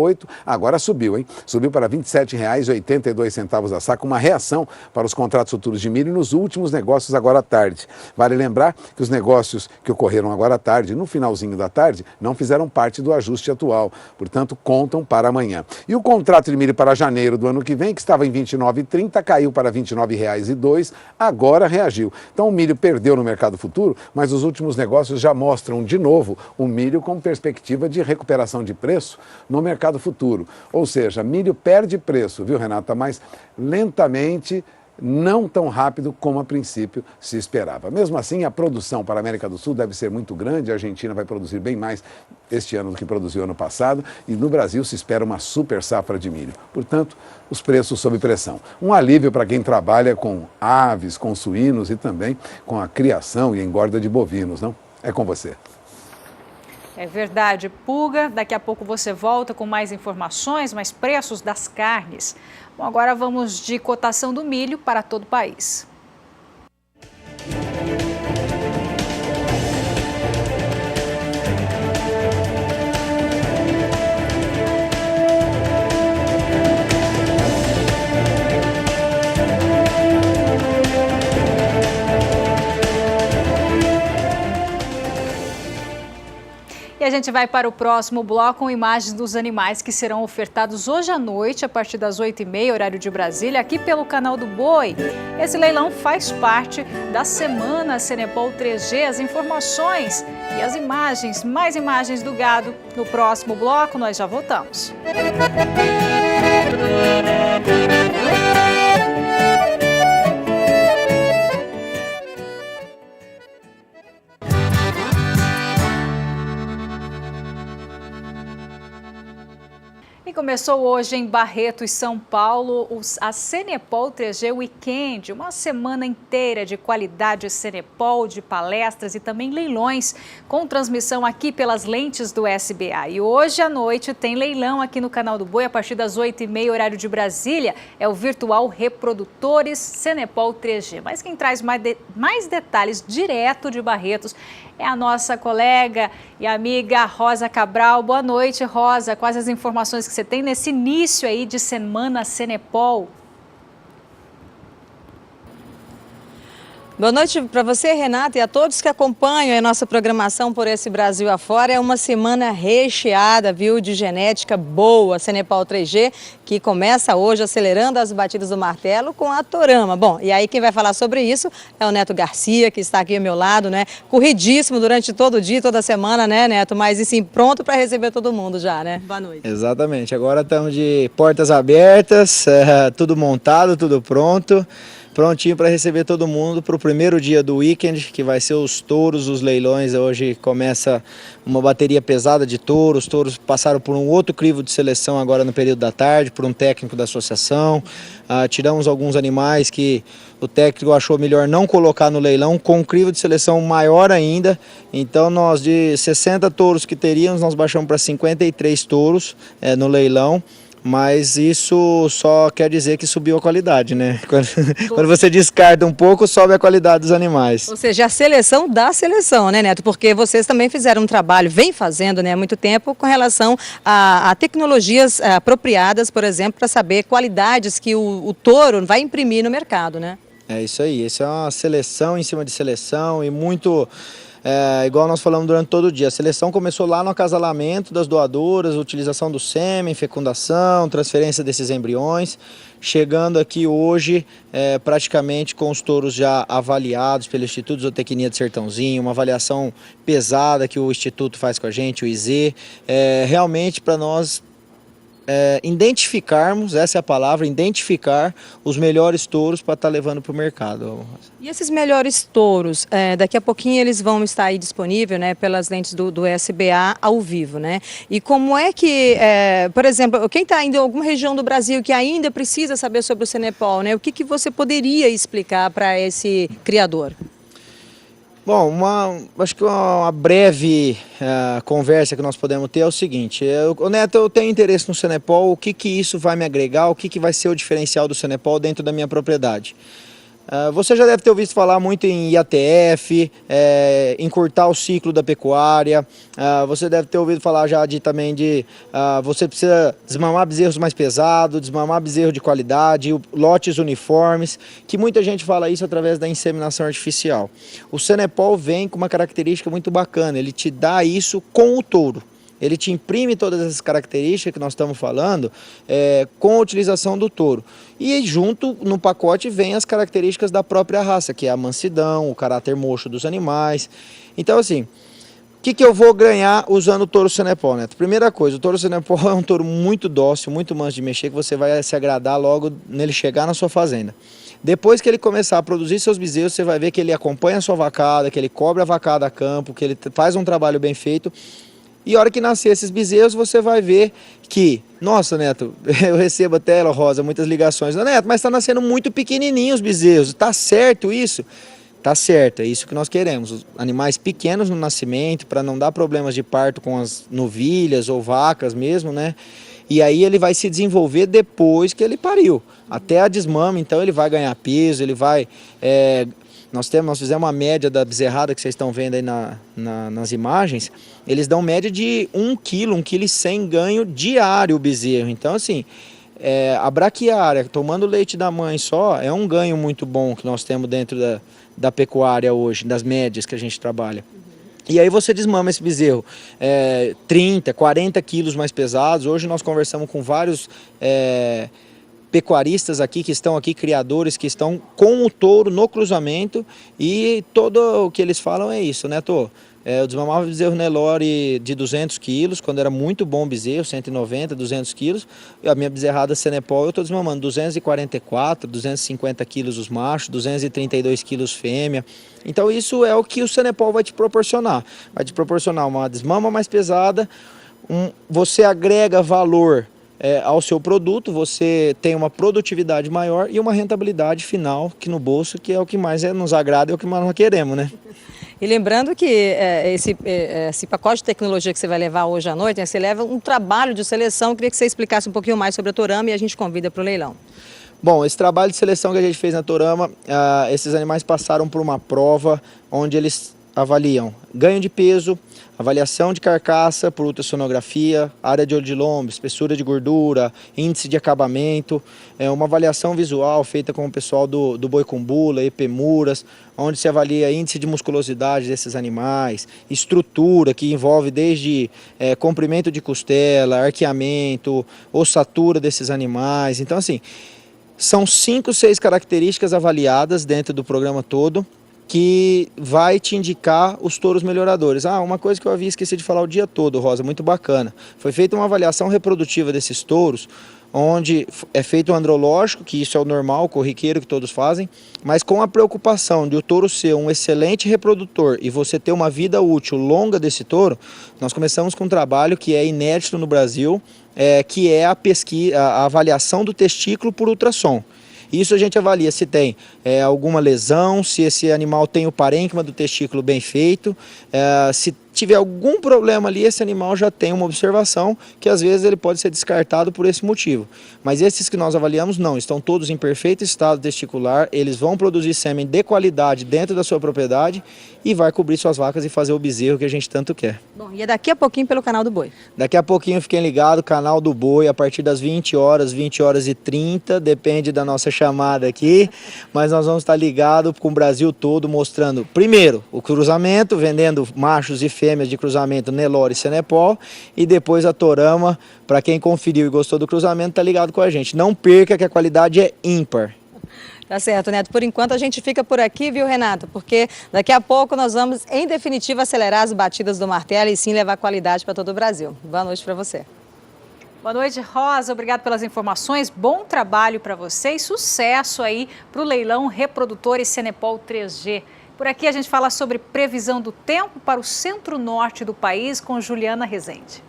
agora subiu, hein? Subiu para R$ 27,82 a saca, uma reação para os contratos futuros de milho nos últimos negócios agora à tarde. Vale lembrar que os negócios que ocorreram agora à tarde, no finalzinho da tarde, não fizeram parte do ajuste atual, portanto, contam para amanhã. E o contrato de milho para janeiro do ano que vem, que estava em R$ 29,30, caiu para R$ 29,02, agora reagiu. Então, o milho perdeu no mercado futuro, mas os últimos negócios já mostram de novo o milho com perspectiva de recuperação de preço no mercado futuro. Ou seja, milho perde preço, viu, Renata? Mas lentamente, não tão rápido como a princípio se esperava. Mesmo assim, a produção para a América do Sul deve ser muito grande. A Argentina vai produzir bem mais este ano do que produziu ano passado. E no Brasil se espera uma super safra de milho. Portanto, os preços sob pressão. Um alívio para quem trabalha com aves, com suínos e também com a criação e engorda de bovinos, não? É com você. É verdade, Puga. Daqui a pouco você volta com mais informações, mais preços das carnes. Bom, agora vamos de cotação do milho para todo o país. E a gente vai para o próximo bloco com imagens dos animais que serão ofertados hoje à noite, a partir das 8h30, horário de Brasília, aqui pelo canal do Boi. Esse leilão faz parte da Semana Senepol 3G. As informações e as imagens, mais imagens do gado. No próximo bloco, nós já voltamos. E começou hoje em Barretos, São Paulo, a Senepol 3G Weekend, uma semana inteira de qualidade Senepol, de palestras e também leilões, com transmissão aqui pelas lentes do SBA. E hoje à noite tem leilão aqui no canal do Boi, a partir das 8h30, horário de Brasília, é o virtual Reprodutores Senepol 3G. Mas quem traz mais detalhes direto de Barretos é a nossa colega e amiga Rosa Cabral. Boa noite, Rosa. Quais as informações que você tem nesse início aí de semana Cenepol? Boa noite para você, Renata, e a todos que acompanham a nossa programação por esse Brasil afora. É uma semana recheada, viu, de genética boa. Cenepol 3G, que começa hoje acelerando as batidas do martelo com a Torama. Bom, e aí quem vai falar sobre isso é o Neto Garcia, que está aqui ao meu lado, né? Corridíssimo durante todo o dia, toda a semana, né, Neto? Mas, assim, pronto para receber todo mundo já, né? Boa noite. Exatamente. Agora estamos de portas abertas, tudo montado, tudo pronto. Prontinho para receber todo mundo para o primeiro dia do weekend, que vai ser os touros, os leilões. Hoje começa uma bateria pesada de touros. Os touros passaram por um outro crivo de seleção agora no período da tarde, por um técnico da associação. Tiramos alguns animais que o técnico achou melhor não colocar no leilão, com um crivo de seleção maior ainda. Então nós, de 60 touros que teríamos, nós baixamos para 53 touros no leilão. Mas isso só quer dizer que subiu a qualidade, né? Quando você descarta um pouco, sobe a qualidade dos animais. Ou seja, a seleção da seleção, né, Neto? Porque vocês também fizeram um trabalho, vem fazendo, né, há muito tempo, com relação a tecnologias apropriadas, por exemplo, para saber qualidades que o touro vai imprimir no mercado, né? É isso aí, isso é uma seleção em cima de seleção e muito... igual nós falamos durante todo o dia, a seleção começou lá no acasalamento das doadoras, utilização do sêmen, fecundação, transferência desses embriões, chegando aqui hoje praticamente com os touros já avaliados pelo Instituto de Zootecnia de Sertãozinho, uma avaliação pesada que o Instituto faz com a gente, o IZ, realmente para nós identificarmos, essa é a palavra, identificar os melhores touros para estar levando para o mercado. E esses melhores touros, daqui a pouquinho eles vão estar aí disponíveis, né, pelas lentes do SBA ao vivo, né? E como é que, por exemplo, quem está indo em alguma região do Brasil que ainda precisa saber sobre o Cenepol, né? O que você poderia explicar para esse criador? Bom, acho que uma breve conversa que nós podemos ter é o seguinte, Neto, eu tenho interesse no Cenepol, o que isso vai me agregar, o que vai ser o diferencial do Cenepol dentro da minha propriedade? Você já deve ter ouvido falar muito em IATF, encurtar o ciclo da pecuária, você deve ter ouvido falar já também de você precisa desmamar bezerros mais pesados, desmamar bezerro de qualidade, lotes uniformes, que muita gente fala isso através da inseminação artificial. O Cenepol vem com uma característica muito bacana, ele te dá isso com o touro. Ele te imprime todas essas características que nós estamos falando com a utilização do touro. E junto no pacote vem as características da própria raça, que é a mansidão, o caráter mocho dos animais. Então assim, o que eu vou ganhar usando o touro Cenepol, Neto? Primeira coisa, o touro Cenepol é um touro muito dócil, muito manso de mexer, que você vai se agradar logo nele chegar na sua fazenda. Depois que ele começar a produzir seus bezerros, você vai ver que ele acompanha a sua vacada, que ele cobre a vacada a campo, que ele faz um trabalho bem feito. E a hora que nascer esses bezerros, você vai ver que, nossa, Neto, eu recebo até, Rosa, muitas ligações. Neto, mas está nascendo muito pequenininho os bezerros, tá certo isso? Tá certo, é isso que nós queremos. Os animais pequenos no nascimento, para não dar problemas de parto com as novilhas ou vacas mesmo, né? E aí ele vai se desenvolver depois que ele pariu. Até a desmama, então ele vai ganhar peso, ele vai... Nós fizemos uma média da bezerrada que vocês estão vendo aí nas imagens, eles dão média de 1 kg, 1,1 kg ganho diário o bezerro. Então assim, a braquiária, tomando leite da mãe só, é um ganho muito bom que nós temos dentro da pecuária hoje, das médias que a gente trabalha. E aí você desmama esse bezerro 30, 40 quilos mais pesados. Hoje nós conversamos com vários pecuaristas aqui, que estão aqui, criadores que estão com o touro no cruzamento, e todo o que eles falam é isso, né, Tô? Eu desmamava o bezerro Nelore de 200 quilos, quando era muito bom bezerro, 190, 200 quilos, e a minha bezerrada Cenepol eu estou desmamando 244, 250 quilos os machos, 232 quilos fêmea. Então isso é o que o Cenepol vai te proporcionar uma desmama mais pesada, você agrega valor ao seu produto, você tem uma produtividade maior e uma rentabilidade final que no bolso, que é o que mais nos agrada e é o que mais nós queremos, né? E lembrando que esse pacote de tecnologia que você vai levar hoje à noite, né, você leva um trabalho de seleção. Eu queria que você explicasse um pouquinho mais sobre a Torama e a gente convida para o leilão. Bom, esse trabalho de seleção que a gente fez na Torama, esses animais passaram por uma prova onde eles avaliam ganho de peso, avaliação de carcaça por ultrassonografia, área de odilombo, espessura de gordura, índice de acabamento, uma avaliação visual feita com o pessoal do boi com bula, epemuras, onde se avalia índice de musculosidade desses animais, estrutura que envolve desde comprimento de costela, arqueamento, ossatura desses animais. Então assim, são 5, 6 características avaliadas dentro do programa todo, que vai te indicar os touros melhoradores. Uma coisa que eu havia esquecido de falar o dia todo, Rosa, muito bacana. Foi feita uma avaliação reprodutiva desses touros, onde é feito um andrológico, que isso é o normal, o corriqueiro que todos fazem, mas com a preocupação de o touro ser um excelente reprodutor e você ter uma vida útil longa desse touro, nós começamos com um trabalho que é inédito no Brasil, que é a avaliação do testículo por ultrassom. Isso a gente avalia se tem alguma lesão, se esse animal tem o parênquima do testículo bem feito, se tiver algum problema ali, esse animal já tem uma observação que às vezes ele pode ser descartado por esse motivo. Mas esses que nós avaliamos não, estão todos em perfeito estado testicular, eles vão produzir sêmen de qualidade dentro da sua propriedade e vai cobrir suas vacas e fazer o bezerro que a gente tanto quer. Bom, e é daqui a pouquinho pelo canal do Boi. Daqui a pouquinho fiquem ligados, canal do Boi, a partir das 20 horas, 20 horas e 30, depende da nossa chamada aqui, mas nós vamos estar ligados com o Brasil todo mostrando, primeiro, o cruzamento, vendendo machos e fêmeas de cruzamento Nelore e Senepol, e depois a Torama, para quem conferiu e gostou do cruzamento, tá ligado com a gente. Não perca que a qualidade é ímpar. Tá certo, Neto. Por enquanto a gente fica por aqui, viu, Renato? Porque daqui a pouco nós vamos, em definitiva, acelerar as batidas do martelo e sim levar qualidade para todo o Brasil. Boa noite para você. Boa noite, Rosa. Obrigado pelas informações. Bom trabalho para você e sucesso aí para o leilão Reprodutores Senepol 3G. Por aqui a gente fala sobre previsão do tempo para o centro-norte do país com Juliana Rezende.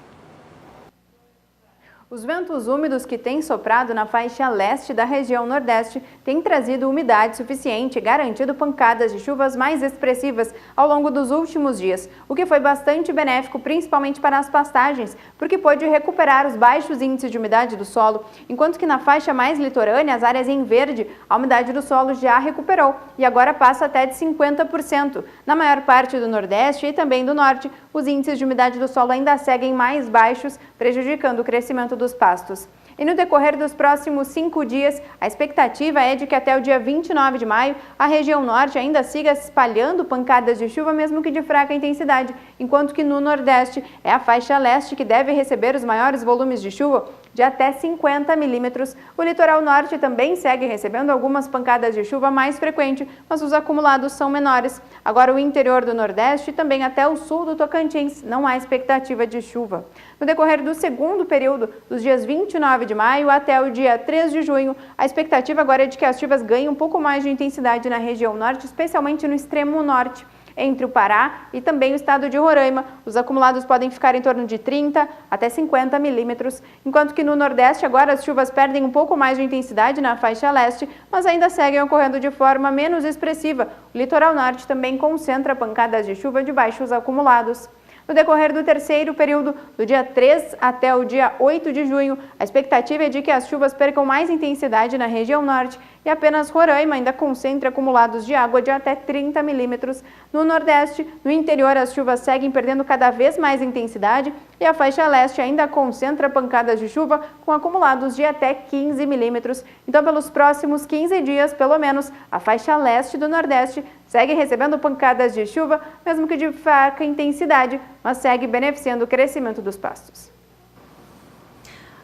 Os ventos úmidos que têm soprado na faixa leste da região nordeste têm trazido umidade suficiente e garantido pancadas de chuvas mais expressivas ao longo dos últimos dias, o que foi bastante benéfico, principalmente para as pastagens, porque pôde recuperar os baixos índices de umidade do solo, enquanto que na faixa mais litorânea, as áreas em verde, a umidade do solo já recuperou e agora passa até de 50%. Na maior parte do nordeste e também do norte, os índices de umidade do solo ainda seguem mais baixos, prejudicando o crescimento dos pastos. E no decorrer dos próximos 5 dias, a expectativa é de que até o dia 29 de maio, a região norte ainda siga espalhando pancadas de chuva, mesmo que de fraca intensidade, enquanto que no nordeste é a faixa leste que deve receber os maiores volumes de chuva, de até 50 milímetros. O litoral norte também segue recebendo algumas pancadas de chuva mais frequente, mas os acumulados são menores. Agora o interior do nordeste e também até o sul do Tocantins não há expectativa de chuva. No decorrer do segundo período, dos dias 29 de maio até o dia 3 de junho, a expectativa agora é de que as chuvas ganhem um pouco mais de intensidade na região norte, especialmente no extremo norte. Entre o Pará e também o estado de Roraima, os acumulados podem ficar em torno de 30 até 50 milímetros, enquanto que no Nordeste agora as chuvas perdem um pouco mais de intensidade na faixa leste, mas ainda seguem ocorrendo de forma menos expressiva. O litoral norte também concentra pancadas de chuva de baixos acumulados. No decorrer do terceiro período, do dia 3 até o dia 8 de junho, a expectativa é de que as chuvas percam mais intensidade na região norte e apenas Roraima ainda concentra acumulados de água de até 30 milímetros. No nordeste, no interior, as chuvas seguem perdendo cada vez mais intensidade e a faixa leste ainda concentra pancadas de chuva com acumulados de até 15 milímetros. Então, pelos próximos 15 dias, pelo menos, a faixa leste do nordeste segue recebendo pancadas de chuva, mesmo que de fraca intensidade, mas segue beneficiando o crescimento dos pastos.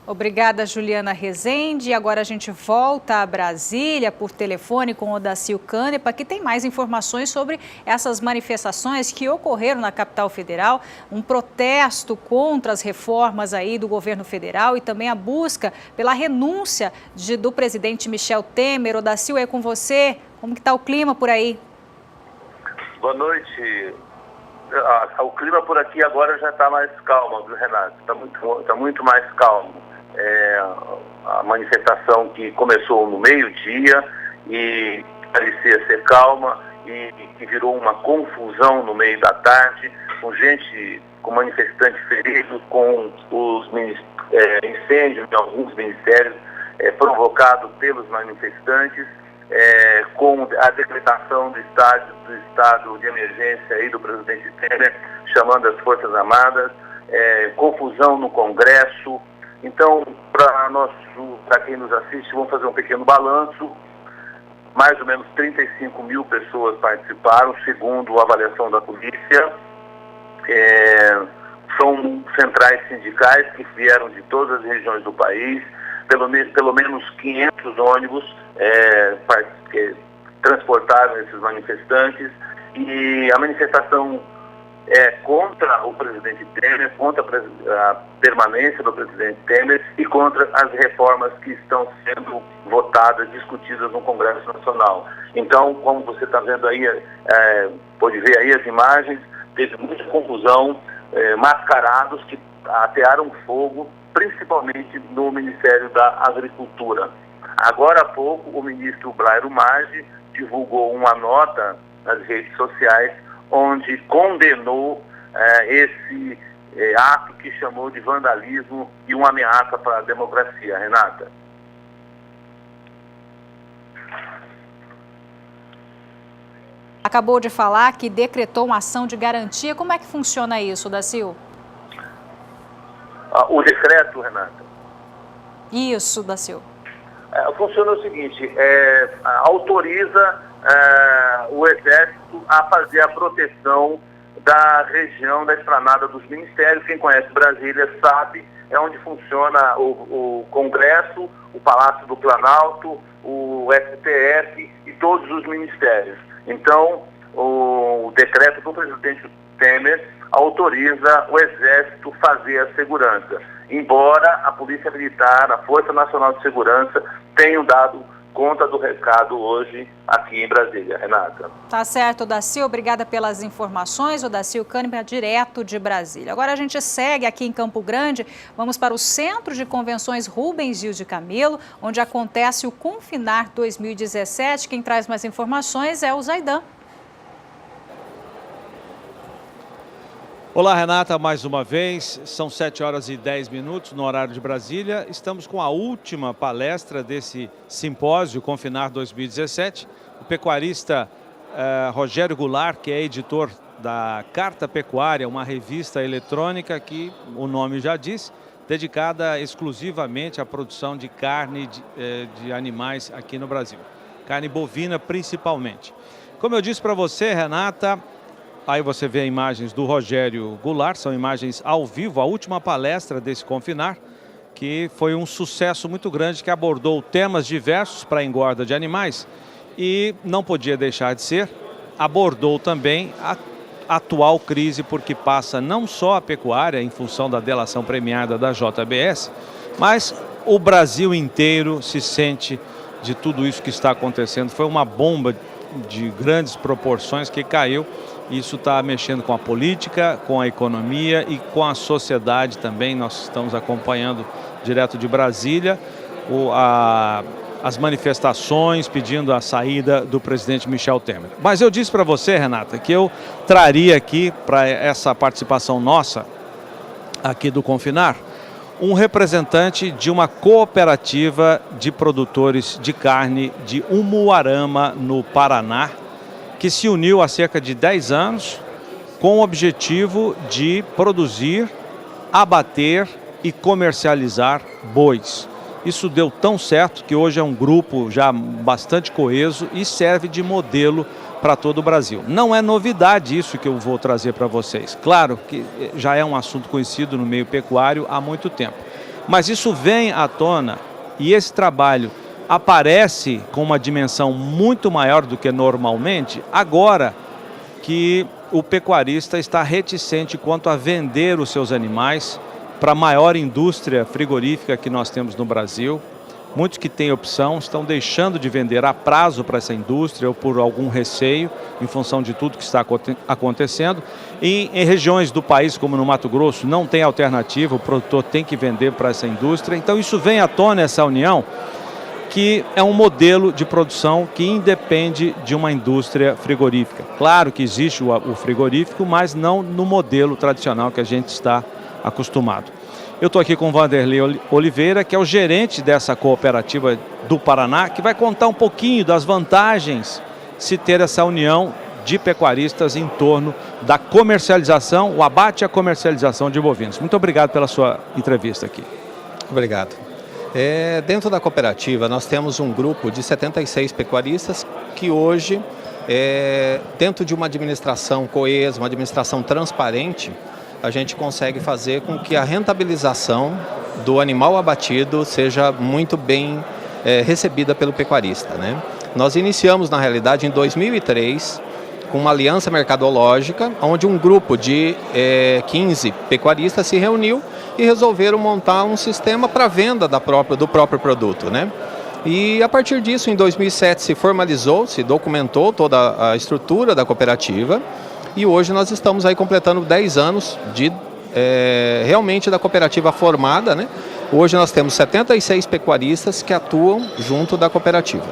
Obrigada, Juliana Rezende. Agora a gente volta a Brasília por telefone com o Odacil Canepa, que tem mais informações sobre essas manifestações que ocorreram na capital federal, um protesto contra as reformas aí do governo federal e também a busca pela renúncia do presidente Michel Temer. Odacil, é com você. Como que está o clima por aí? Boa noite. O clima por aqui agora já está mais calmo, viu, Renato? Está muito mais calmo. A manifestação que começou no meio-dia e parecia ser calma e que virou uma confusão no meio da tarde, com manifestantes feridos, com os incêndios em alguns ministérios provocados pelos manifestantes com a decretação do estado de emergência aí do presidente Temer, chamando as Forças Armadas, confusão no Congresso. Então, para quem nos assiste, vamos fazer um pequeno balanço. Mais ou menos 35 mil pessoas participaram, segundo a avaliação da polícia. São centrais sindicais que vieram de todas as regiões do país, pelo menos 500 ônibus que transportaram esses manifestantes, e a manifestação é contra o presidente Temer, contra a permanência do presidente Temer e contra as reformas que estão sendo votadas, discutidas no Congresso Nacional. Então, como você está vendo aí, pode ver aí as imagens, teve muita confusão, mascarados que atearam fogo, principalmente no Ministério da Agricultura. Agora há pouco, o ministro Blairo Maggi divulgou uma nota nas redes sociais onde condenou esse ato que chamou de vandalismo e uma ameaça para a democracia. Renata. Acabou de falar que decretou uma ação de garantia. Como é que funciona isso, Dacil? O decreto, Renata? Isso, Dacil. Funciona o seguinte, autoriza o Exército a fazer a proteção da região da esplanada dos ministérios. Quem conhece Brasília sabe, é onde funciona o Congresso, o Palácio do Planalto, o STF e todos os ministérios. Então, o decreto do presidente Temer autoriza o Exército fazer a segurança, embora a Polícia Militar, a Força Nacional de Segurança tenham dado conta do recado hoje aqui em Brasília. Renata. Tá certo, Dacil. Obrigada pelas informações. O Dacil Kahneman, direto de Brasília. Agora a gente segue aqui em Campo Grande. Vamos para o Centro de Convenções Rubens Gil de Camelo, onde acontece o Confinar 2017. Quem traz mais informações é o Zaidan. Olá, Renata, mais uma vez. São 7h10 no horário de Brasília. Estamos com a última palestra desse simpósio Confinar 2017. O pecuarista Rogério Goulart, que é editor da Carta Pecuária, uma revista eletrônica que o nome já diz, dedicada exclusivamente à produção de carne de animais aqui no Brasil. Carne bovina principalmente. Como eu disse para você, Renata, aí você vê imagens do Rogério Goulart, são imagens ao vivo, a última palestra desse Confinar, que foi um sucesso muito grande, que abordou temas diversos para a engorda de animais e não podia deixar de ser, abordou também a atual crise, porque passa não só a pecuária, em função da delação premiada da JBS, mas o Brasil inteiro se sente de tudo isso que está acontecendo. Foi uma bomba de grandes proporções que caiu. Isso está mexendo com a política, com a economia e com a sociedade também. Nós estamos acompanhando direto de Brasília as manifestações pedindo a saída do presidente Michel Temer. Mas eu disse para você, Renata, que eu traria aqui para essa participação nossa aqui do Confinar um representante de uma cooperativa de produtores de carne de Umuarama, no Paraná, que se uniu há cerca de 10 anos com o objetivo de produzir, abater e comercializar bois. Isso deu tão certo que hoje é um grupo já bastante coeso e serve de modelo para todo o Brasil. Não é novidade isso que eu vou trazer para vocês. Claro que já é um assunto conhecido no meio pecuário há muito tempo. Mas isso vem à tona e esse trabalho aparece com uma dimensão muito maior do que normalmente, agora que o pecuarista está reticente quanto a vender os seus animais para a maior indústria frigorífica que nós temos no Brasil. Muitos que têm opção estão deixando de vender a prazo para essa indústria ou por algum receio, em função de tudo que está acontecendo. E em regiões do país, como no Mato Grosso, não tem alternativa, o produtor tem que vender para essa indústria. Então isso vem à tona, essa união, que é um modelo de produção que independe de uma indústria frigorífica. Claro que existe o frigorífico, mas não no modelo tradicional que a gente está acostumado. Eu estou aqui com o Vanderlei Oliveira, que é o gerente dessa cooperativa do Paraná, que vai contar um pouquinho das vantagens se ter essa união de pecuaristas em torno da comercialização, o abate e a comercialização de bovinos. Muito obrigado pela sua entrevista aqui. Obrigado. Dentro da cooperativa, nós temos um grupo de 76 pecuaristas que hoje, dentro de uma administração coesa, uma administração transparente, a gente consegue fazer com que a rentabilização do animal abatido seja muito bem recebida pelo pecuarista, né? Nós iniciamos, na realidade, em 2003, com uma aliança mercadológica, onde um grupo de 15 pecuaristas se reuniu e resolveram montar um sistema para venda do próprio produto, né? E a partir disso, em 2007, se formalizou, se documentou toda a estrutura da cooperativa e hoje nós estamos aí completando 10 anos de realmente da cooperativa formada, né? Hoje nós temos 76 pecuaristas que atuam junto da cooperativa.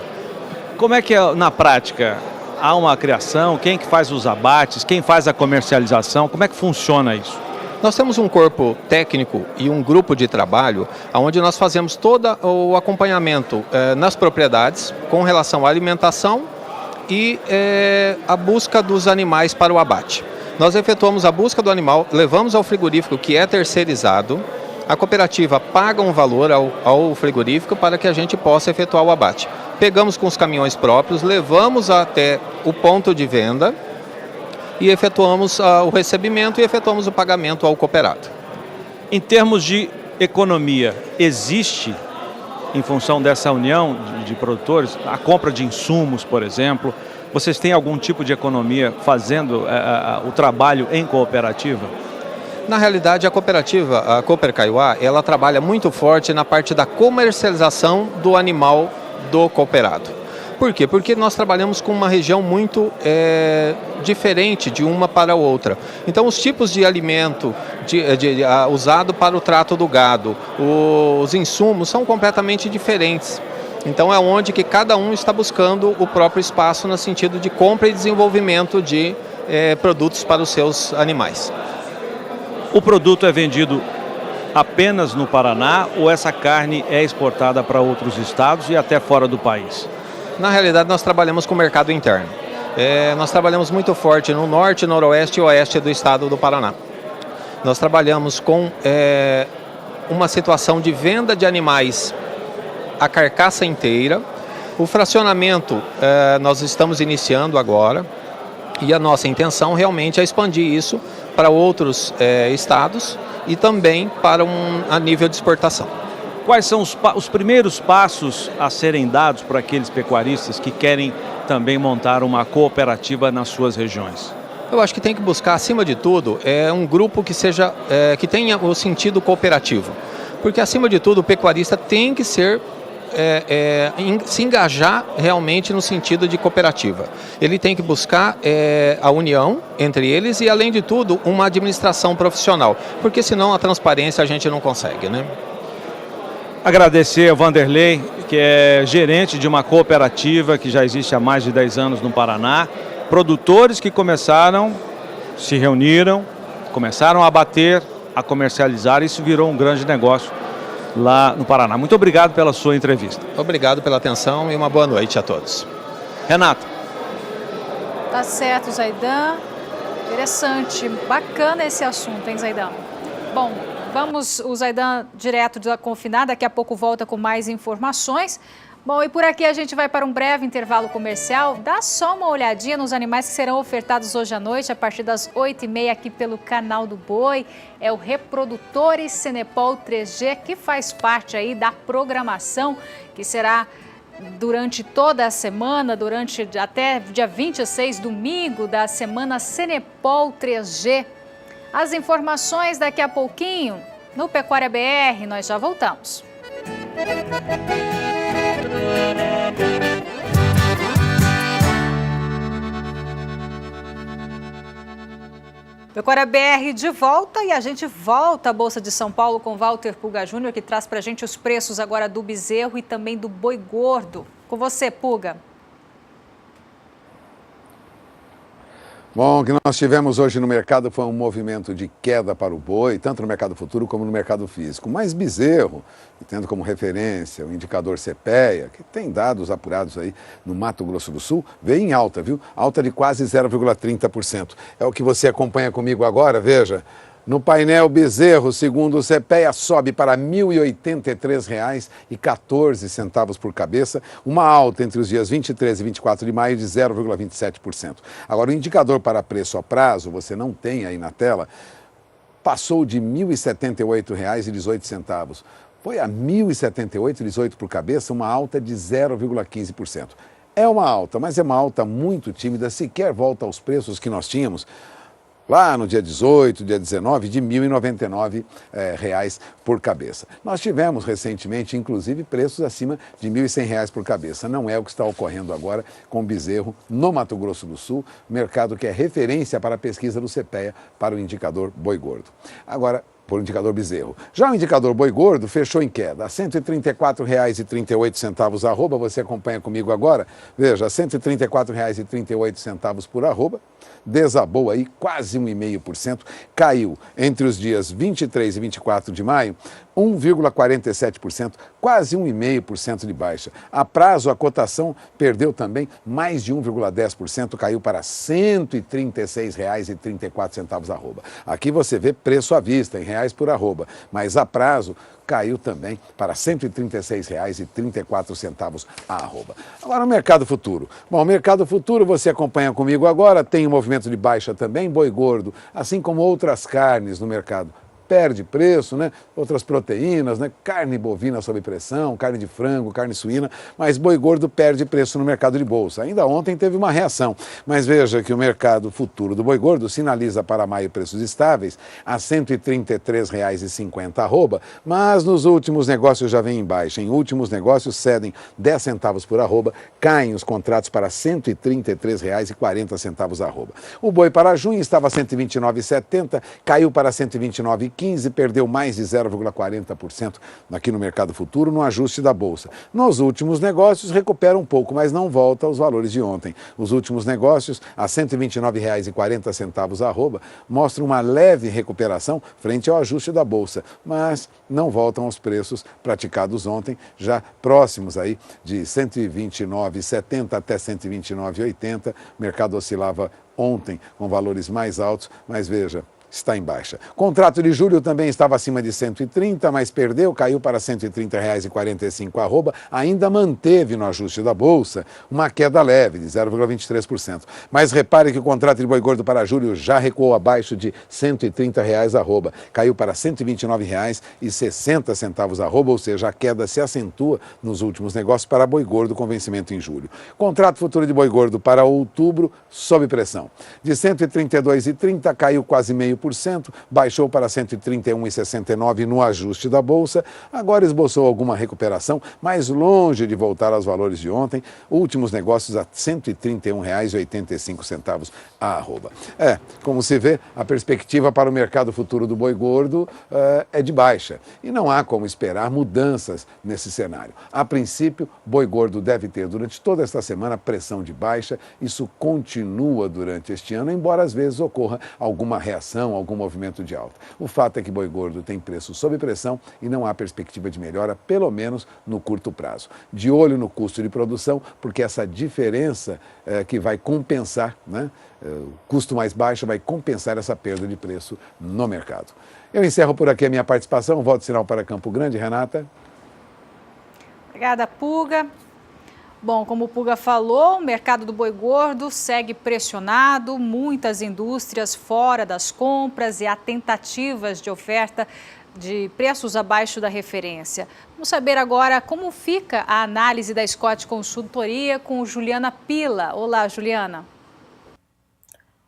Como é que é na prática? Há uma criação? Quem que faz os abates? Quem faz a comercialização? Como é que funciona isso? Nós temos um corpo técnico e um grupo de trabalho onde nós fazemos todo o acompanhamento nas propriedades com relação à alimentação e a busca dos animais para o abate. Nós efetuamos a busca do animal, levamos ao frigorífico que é terceirizado, a cooperativa paga um valor ao frigorífico para que a gente possa efetuar o abate. Pegamos com os caminhões próprios, levamos até o ponto de venda e efetuamos o recebimento e efetuamos o pagamento ao cooperado. Em termos de economia, existe, em função dessa união de produtores, a compra de insumos, por exemplo? Vocês têm algum tipo de economia fazendo o trabalho em cooperativa? Na realidade, a cooperativa, a Cooper Kaiowá, ela trabalha muito forte na parte da comercialização do animal do cooperado. Por quê? Porque nós trabalhamos com uma região muito diferente de uma para a outra. Então, os tipos de alimento usado para o trato do gado, os insumos são completamente diferentes. Então, é onde que cada um está buscando o próprio espaço no sentido de compra e desenvolvimento de produtos para os seus animais. O produto é vendido apenas no Paraná ou essa carne é exportada para outros estados e até fora do país? Na realidade, nós trabalhamos com o mercado interno. Nós trabalhamos muito forte no norte, noroeste e oeste do estado do Paraná. Nós trabalhamos com uma situação de venda de animais a carcaça inteira. O fracionamento nós estamos iniciando agora e a nossa intenção realmente é expandir isso para outros estados e também para a nível de exportação. Quais são os primeiros passos a serem dados por aqueles pecuaristas que querem também montar uma cooperativa nas suas regiões? Eu acho que tem que buscar, acima de tudo, um grupo que que tenha o sentido cooperativo. Porque, acima de tudo, o pecuarista tem que ser se engajar realmente no sentido de cooperativa. Ele tem que buscar a união entre eles e, além de tudo, uma administração profissional, porque senão a transparência a gente não consegue, né? Agradecer ao Vanderlei, que é gerente de uma cooperativa que já existe há mais de 10 anos no Paraná. Produtores que se reuniram, começaram a abater, a comercializar, e isso virou um grande negócio lá no Paraná. Muito obrigado pela sua entrevista. Obrigado pela atenção e uma boa noite a todos. Renata. Tá certo, Zaidan. Interessante, bacana esse assunto, hein, Zaidan? Bom, o Zaidan direto da Confinar, daqui a pouco volta com mais informações. Bom, e por aqui a gente vai para um breve intervalo comercial. Dá só uma olhadinha nos animais que serão ofertados hoje à noite, a partir das 8h30 aqui pelo Canal do Boi. É o Reprodutores Senepol 3G, que faz parte aí da programação, que será durante toda a semana, durante até dia 26, domingo, da semana Senepol 3G. As informações daqui a pouquinho no Pecuária BR, nós já voltamos. Pecuária BR de volta e a gente volta à Bolsa de São Paulo com Walter Puga Júnior, que traz pra gente os preços agora do bezerro e também do boi gordo. Com você, Puga. Bom, o que nós tivemos hoje no mercado foi um movimento de queda para o boi, tanto no mercado futuro como no mercado físico. Mas Bezerro, tendo como referência o indicador CPEA, que tem dados apurados aí no Mato Grosso do Sul, veio em alta, viu? Alta de quase 0,30%. É o que você acompanha comigo agora, veja. No painel, Bezerro, segundo o CPEA, sobe para R$ 1.083,14 por cabeça, uma alta entre os dias 23 e 24 de maio de 0,27%. Agora, o indicador para preço a prazo, você não tem aí na tela, passou de R$ 1.078,18. Foi a R$ 1.078,18 por cabeça, uma alta de 0,15%. É uma alta, mas é uma alta muito tímida, sequer volta aos preços que nós tínhamos lá no dia 18, dia 19, de R$ 1.099 por cabeça. Nós tivemos recentemente, inclusive, preços acima de R$ 1.100 por cabeça. Não é o que está ocorrendo agora com o Bezerro no Mato Grosso do Sul, mercado que é referência para a pesquisa do CPEA para o indicador boi gordo. Agora, por indicador Bezerro. Já o indicador boi gordo fechou em queda, a R$ 134,38 arroba, você acompanha comigo agora, veja, R$ 134,38 por arroba, desabou aí quase 1,5%, caiu entre os dias 23 e 24 de maio, 1,47%, quase 1,5% de baixa. A prazo, a cotação perdeu também mais de 1,10%, caiu para R$ 136,34 arroba. Aqui você vê preço à vista, em reais por arroba, mas a prazo caiu também para R$ 136,34 a arroba. Agora o mercado futuro. Bom, o mercado futuro você acompanha comigo agora, tem um movimento de baixa também, boi gordo, assim como outras carnes no mercado. Perde preço, né? Outras proteínas, né? Carne bovina sob pressão, carne de frango, carne suína, mas boi gordo perde preço no mercado de bolsa. Ainda ontem teve uma reação, mas veja que o mercado futuro do boi gordo sinaliza para maio preços estáveis a R$ 133,50 arroba, mas nos últimos negócios já vem em baixa. Em últimos negócios cedem 10 centavos por arroba, caem os contratos para R$ 133,40 arroba. O boi para junho estava a R$ 129,70, caiu para R$ 129,15, perdeu mais de 0,40% aqui no mercado futuro no ajuste da bolsa. Nos últimos negócios recupera um pouco, mas não volta aos valores de ontem. Os últimos negócios, a R$ 129,40 arroba, mostram uma leve recuperação frente ao ajuste da bolsa, mas não voltam aos preços praticados ontem, já próximos aí de R$ 129,70 até R$ 129,80. O mercado oscilava ontem com valores mais altos, mas veja, está em baixa. Contrato de julho também estava acima de 130, mas perdeu, caiu para R$ 130,45 arroba, ainda manteve no ajuste da bolsa uma queda leve de 0,23%. Mas repare que o contrato de boi gordo para julho já recuou abaixo de R$ 130 arroba, caiu para R$ 129,60 arroba, ou seja, a queda se acentua nos últimos negócios para boi gordo com vencimento em julho. Contrato futuro de boi gordo para outubro sob pressão. De 132,30 caiu quase 0,5%, baixou para 131,69 no ajuste da bolsa, agora esboçou alguma recuperação, mas longe de voltar aos valores de ontem, últimos negócios a R$ 131,85 a arroba. Como se vê, a perspectiva para o mercado futuro do boi gordo é de baixa e não há como esperar mudanças nesse cenário. A princípio, boi gordo deve ter durante toda esta semana pressão de baixa, isso continua durante este ano, embora às vezes ocorra alguma reação, algum movimento de alta. O fato é que boi gordo tem preço sob pressão e não há perspectiva de melhora, pelo menos no curto prazo. De olho no custo de produção, porque essa diferença que vai compensar, né? O custo mais baixo vai compensar essa perda de preço no mercado. Eu encerro por aqui a minha participação, volto sinal para Campo Grande. Renata. Obrigada, Puga. Bom, como o Puga falou, o mercado do boi gordo segue pressionado, muitas indústrias fora das compras e há tentativas de oferta de preços abaixo da referência. Vamos saber agora como fica a análise da Scott Consultoria com Juliana Pila. Olá, Juliana.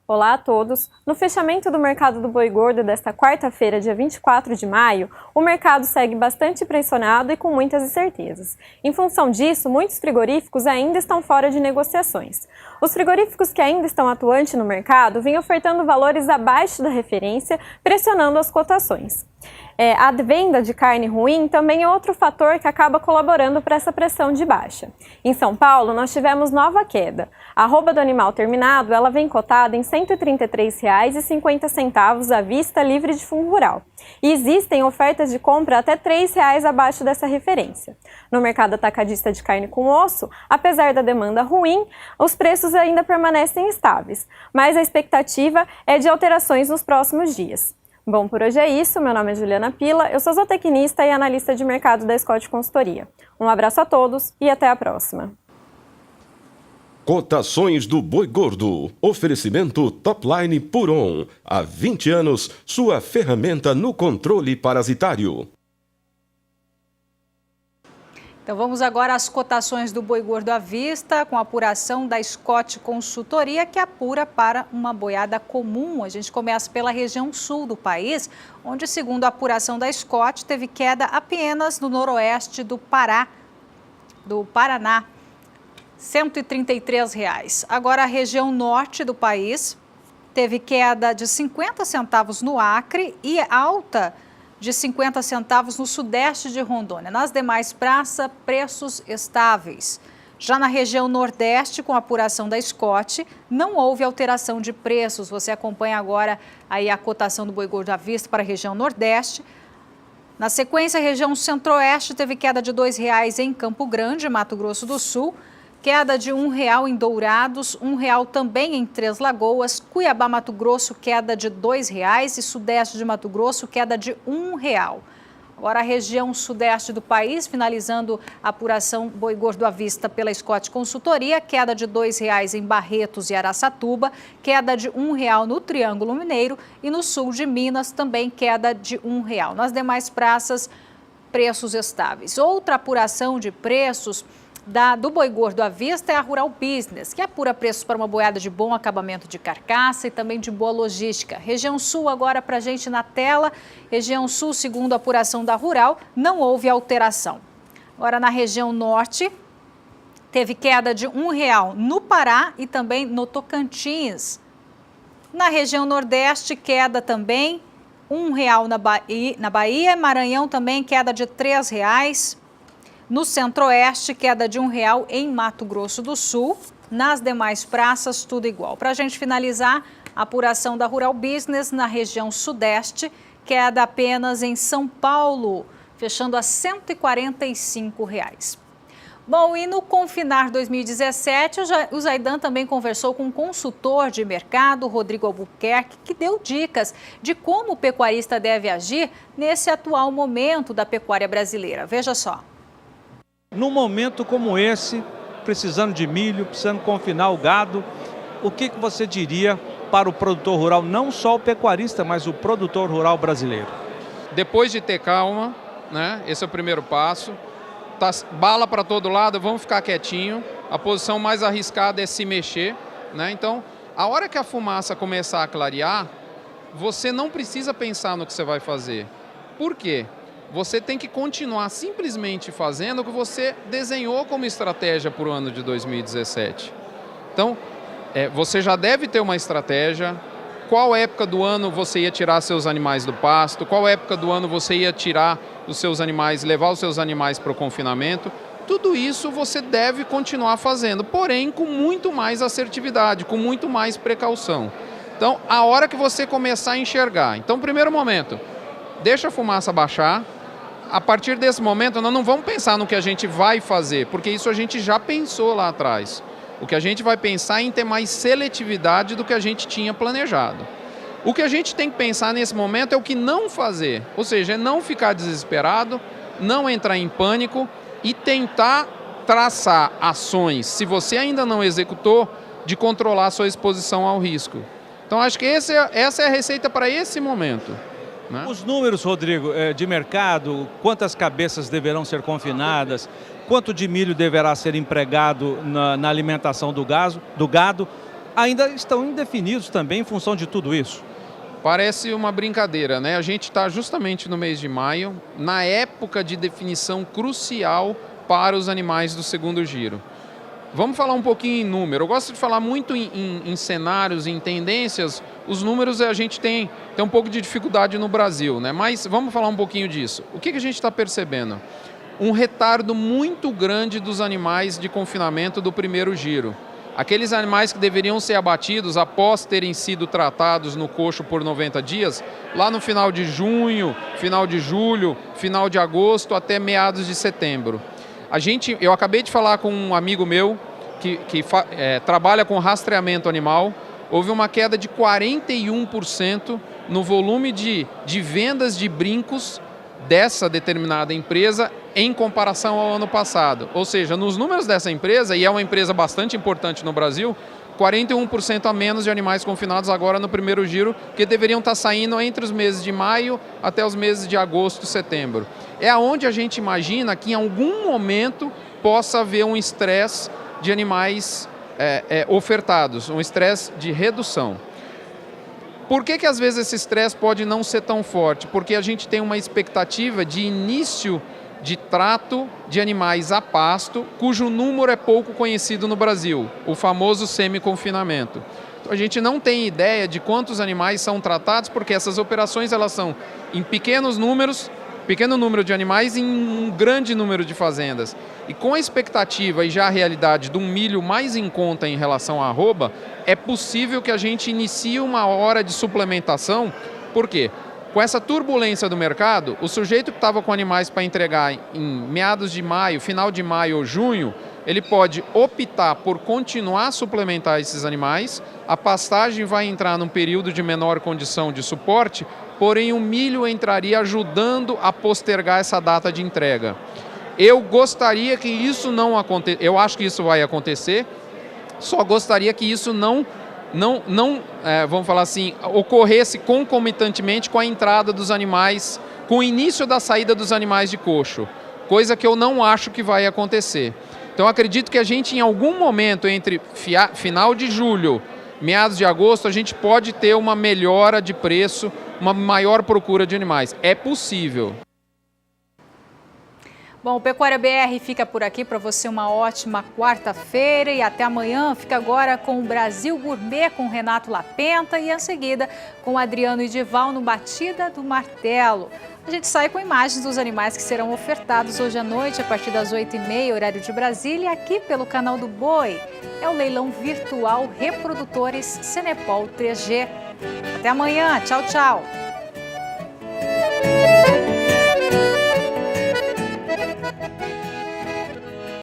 Olá a todos. No fechamento do mercado do boi gordo desta quarta-feira, dia 24 de maio, o mercado segue bastante pressionado e com muitas incertezas. Em função disso, muitos frigoríficos ainda estão fora de negociações. Os frigoríficos que ainda estão atuantes no mercado vêm ofertando valores abaixo da referência, pressionando as cotações. A venda de carne ruim também é outro fator que acaba colaborando para essa pressão de baixa. Em São Paulo, nós tivemos nova queda. A arroba do animal terminado, ela vem cotada em R$ 133,50 à vista, livre de fundo rural. E existem ofertas de compra até R$ 3,00 abaixo dessa referência. No mercado atacadista de carne com osso, apesar da demanda ruim, os preços ainda permanecem estáveis, mas a expectativa é de alterações nos próximos dias. Bom, por hoje é isso. Meu nome é Juliana Pila, eu sou zootecnista e analista de mercado da Scott Consultoria. Um abraço a todos e até a próxima. Cotações do boi gordo. Oferecimento Topline Puron. Há 20 anos, sua ferramenta no controle parasitário. Então vamos agora às cotações do boi gordo à vista, com a apuração da Scott Consultoria, que apura para uma boiada comum. A gente começa pela região sul do país, onde, segundo a apuração da Scott, teve queda apenas no noroeste do Paraná, R$ 133. Agora, a região norte do país teve queda de 50 centavos no Acre e alta de 50 centavos no sudeste de Rondônia. Nas demais praças, preços estáveis. Já na região nordeste, com a apuração da Scott, não houve alteração de preços. Você acompanha agora aí a cotação do boi gordo à vista para a região nordeste. Na sequência, a região centro-oeste teve queda de R$ 2,00 em Campo Grande, Mato Grosso do Sul. Queda de R$ 1,00 em Dourados, R$ 1,00 também em Três Lagoas, Cuiabá, Mato Grosso, queda de R$ 2,00 e Sudeste de Mato Grosso, queda de R$ 1,00. Agora a região sudeste do país, finalizando a apuração boi gordo à vista pela Scott Consultoria, queda de R$ 2,00 em Barretos e Araçatuba, queda de R$ 1,00 no Triângulo Mineiro e no sul de Minas também queda de R$ 1,00. Nas demais praças, preços estáveis. Outra apuração de preços do boi gordo à vista é a Rural Business, que apura preços para uma boiada de bom acabamento de carcaça e também de boa logística. Região Sul agora para a gente na tela. Região Sul, segundo a apuração da Rural, não houve alteração. Agora na região Norte, teve queda de R$ 1,00 no Pará e também no Tocantins. Na região Nordeste, queda também, R$ 1,00 na Bahia, Maranhão também queda de R$ 3,00. No Centro-Oeste, queda de R$ 1,00 em Mato Grosso do Sul. Nas demais praças, tudo igual. Para a gente finalizar, a apuração da Rural Business na região Sudeste, queda apenas em São Paulo, fechando a R$ 145. Bom, e no Confinar 2017, o Zaidan também conversou com um consultor de mercado, Rodrigo Albuquerque, que deu dicas de como o pecuarista deve agir nesse atual momento da pecuária brasileira. Veja só. Num momento como esse, precisando de milho, precisando confinar o gado, o que você diria para o produtor rural, não só o pecuarista, mas o produtor rural brasileiro? Depois de ter calma, né? Esse é o primeiro passo. Tá bala para todo lado, vamos ficar quietinho. A posição mais arriscada é se mexer, né? Então, a hora que a fumaça começar a clarear, você não precisa pensar no que você vai fazer. Por quê? Você tem que continuar simplesmente fazendo o que você desenhou como estratégia para o ano de 2017. Então, você já deve ter uma estratégia. Qual época do ano você ia tirar seus animais do pasto? Qual época do ano você ia tirar os seus animais, levar os seus animais para o confinamento? Tudo isso você deve continuar fazendo, porém com muito mais assertividade, com muito mais precaução. Então, a hora que você começar a enxergar. Então, primeiro momento, deixa a fumaça baixar. A partir desse momento, nós não vamos pensar no que a gente vai fazer, porque isso a gente já pensou lá atrás. O que a gente vai pensar é em ter mais seletividade do que a gente tinha planejado. O que a gente tem que pensar nesse momento é o que não fazer, ou seja, é não ficar desesperado, não entrar em pânico e tentar traçar ações, se você ainda não executou, de controlar a sua exposição ao risco. Então, acho que essa é a receita para esse momento. Os números, Rodrigo, de mercado, quantas cabeças deverão ser confinadas, quanto de milho deverá ser empregado na alimentação do gado, ainda estão indefinidos também em função de tudo isso? Parece uma brincadeira, né? A gente está justamente no mês de maio, na época de definição crucial para os animais do segundo giro. Vamos falar um pouquinho em número. Eu gosto de falar muito em cenários, em tendências, os números a gente tem um pouco de dificuldade no Brasil, né? Mas vamos falar um pouquinho disso. O que a gente está percebendo? Um retardo muito grande dos animais de confinamento do primeiro giro. Aqueles animais que deveriam ser abatidos após terem sido tratados no coxo por 90 dias, lá no final de junho, final de julho, final de agosto até meados de setembro. Eu acabei de falar com um amigo meu que trabalha com rastreamento animal. Houve uma queda de 41% no volume de vendas de brincos dessa determinada empresa em comparação ao ano passado. Ou seja, nos números dessa empresa, e é uma empresa bastante importante no Brasil, 41% a menos de animais confinados agora no primeiro giro, que deveriam estar saindo entre os meses de maio até os meses de agosto, setembro. É aonde a gente imagina que em algum momento possa haver um estresse de animais ofertados, um estresse de redução. Por que às vezes esse estresse pode não ser tão forte? Porque a gente tem uma expectativa de início de trato de animais a pasto, cujo número é pouco conhecido no Brasil, o famoso semi-confinamento. Então, a gente não tem ideia de quantos animais são tratados, porque essas operações elas são em pequeno número de animais em um grande número de fazendas. E com a expectativa e já a realidade de um milho mais em conta em relação à arroba, é possível que a gente inicie uma hora de suplementação. Por quê? Com essa turbulência do mercado, o sujeito que estava com animais para entregar em meados de maio, final de maio ou junho, ele pode optar por continuar a suplementar esses animais, a pastagem vai entrar num período de menor condição de suporte, porém o milho entraria ajudando a postergar essa data de entrega. Eu gostaria que isso não acontecesse, eu acho que isso vai acontecer, só gostaria que isso não vamos falar assim, ocorresse concomitantemente com a entrada dos animais, com o início da saída dos animais de coxo, coisa que eu não acho que vai acontecer. Então acredito que a gente em algum momento entre final de julho, meados de agosto, a gente pode ter uma melhora de preço, uma maior procura de animais. É possível. Bom, o Pecuária BR fica por aqui. Para você uma ótima quarta-feira e até amanhã. Fica agora com o Brasil Gourmet com Renato Lapenta e em seguida com Adriano Idival no Batida do Martelo. A gente sai com imagens dos animais que serão ofertados hoje à noite a partir das 8h30, horário de Brasília, aqui pelo canal do Boi. É o leilão virtual Reprodutores Cenepol 3G. Até amanhã. Tchau, tchau.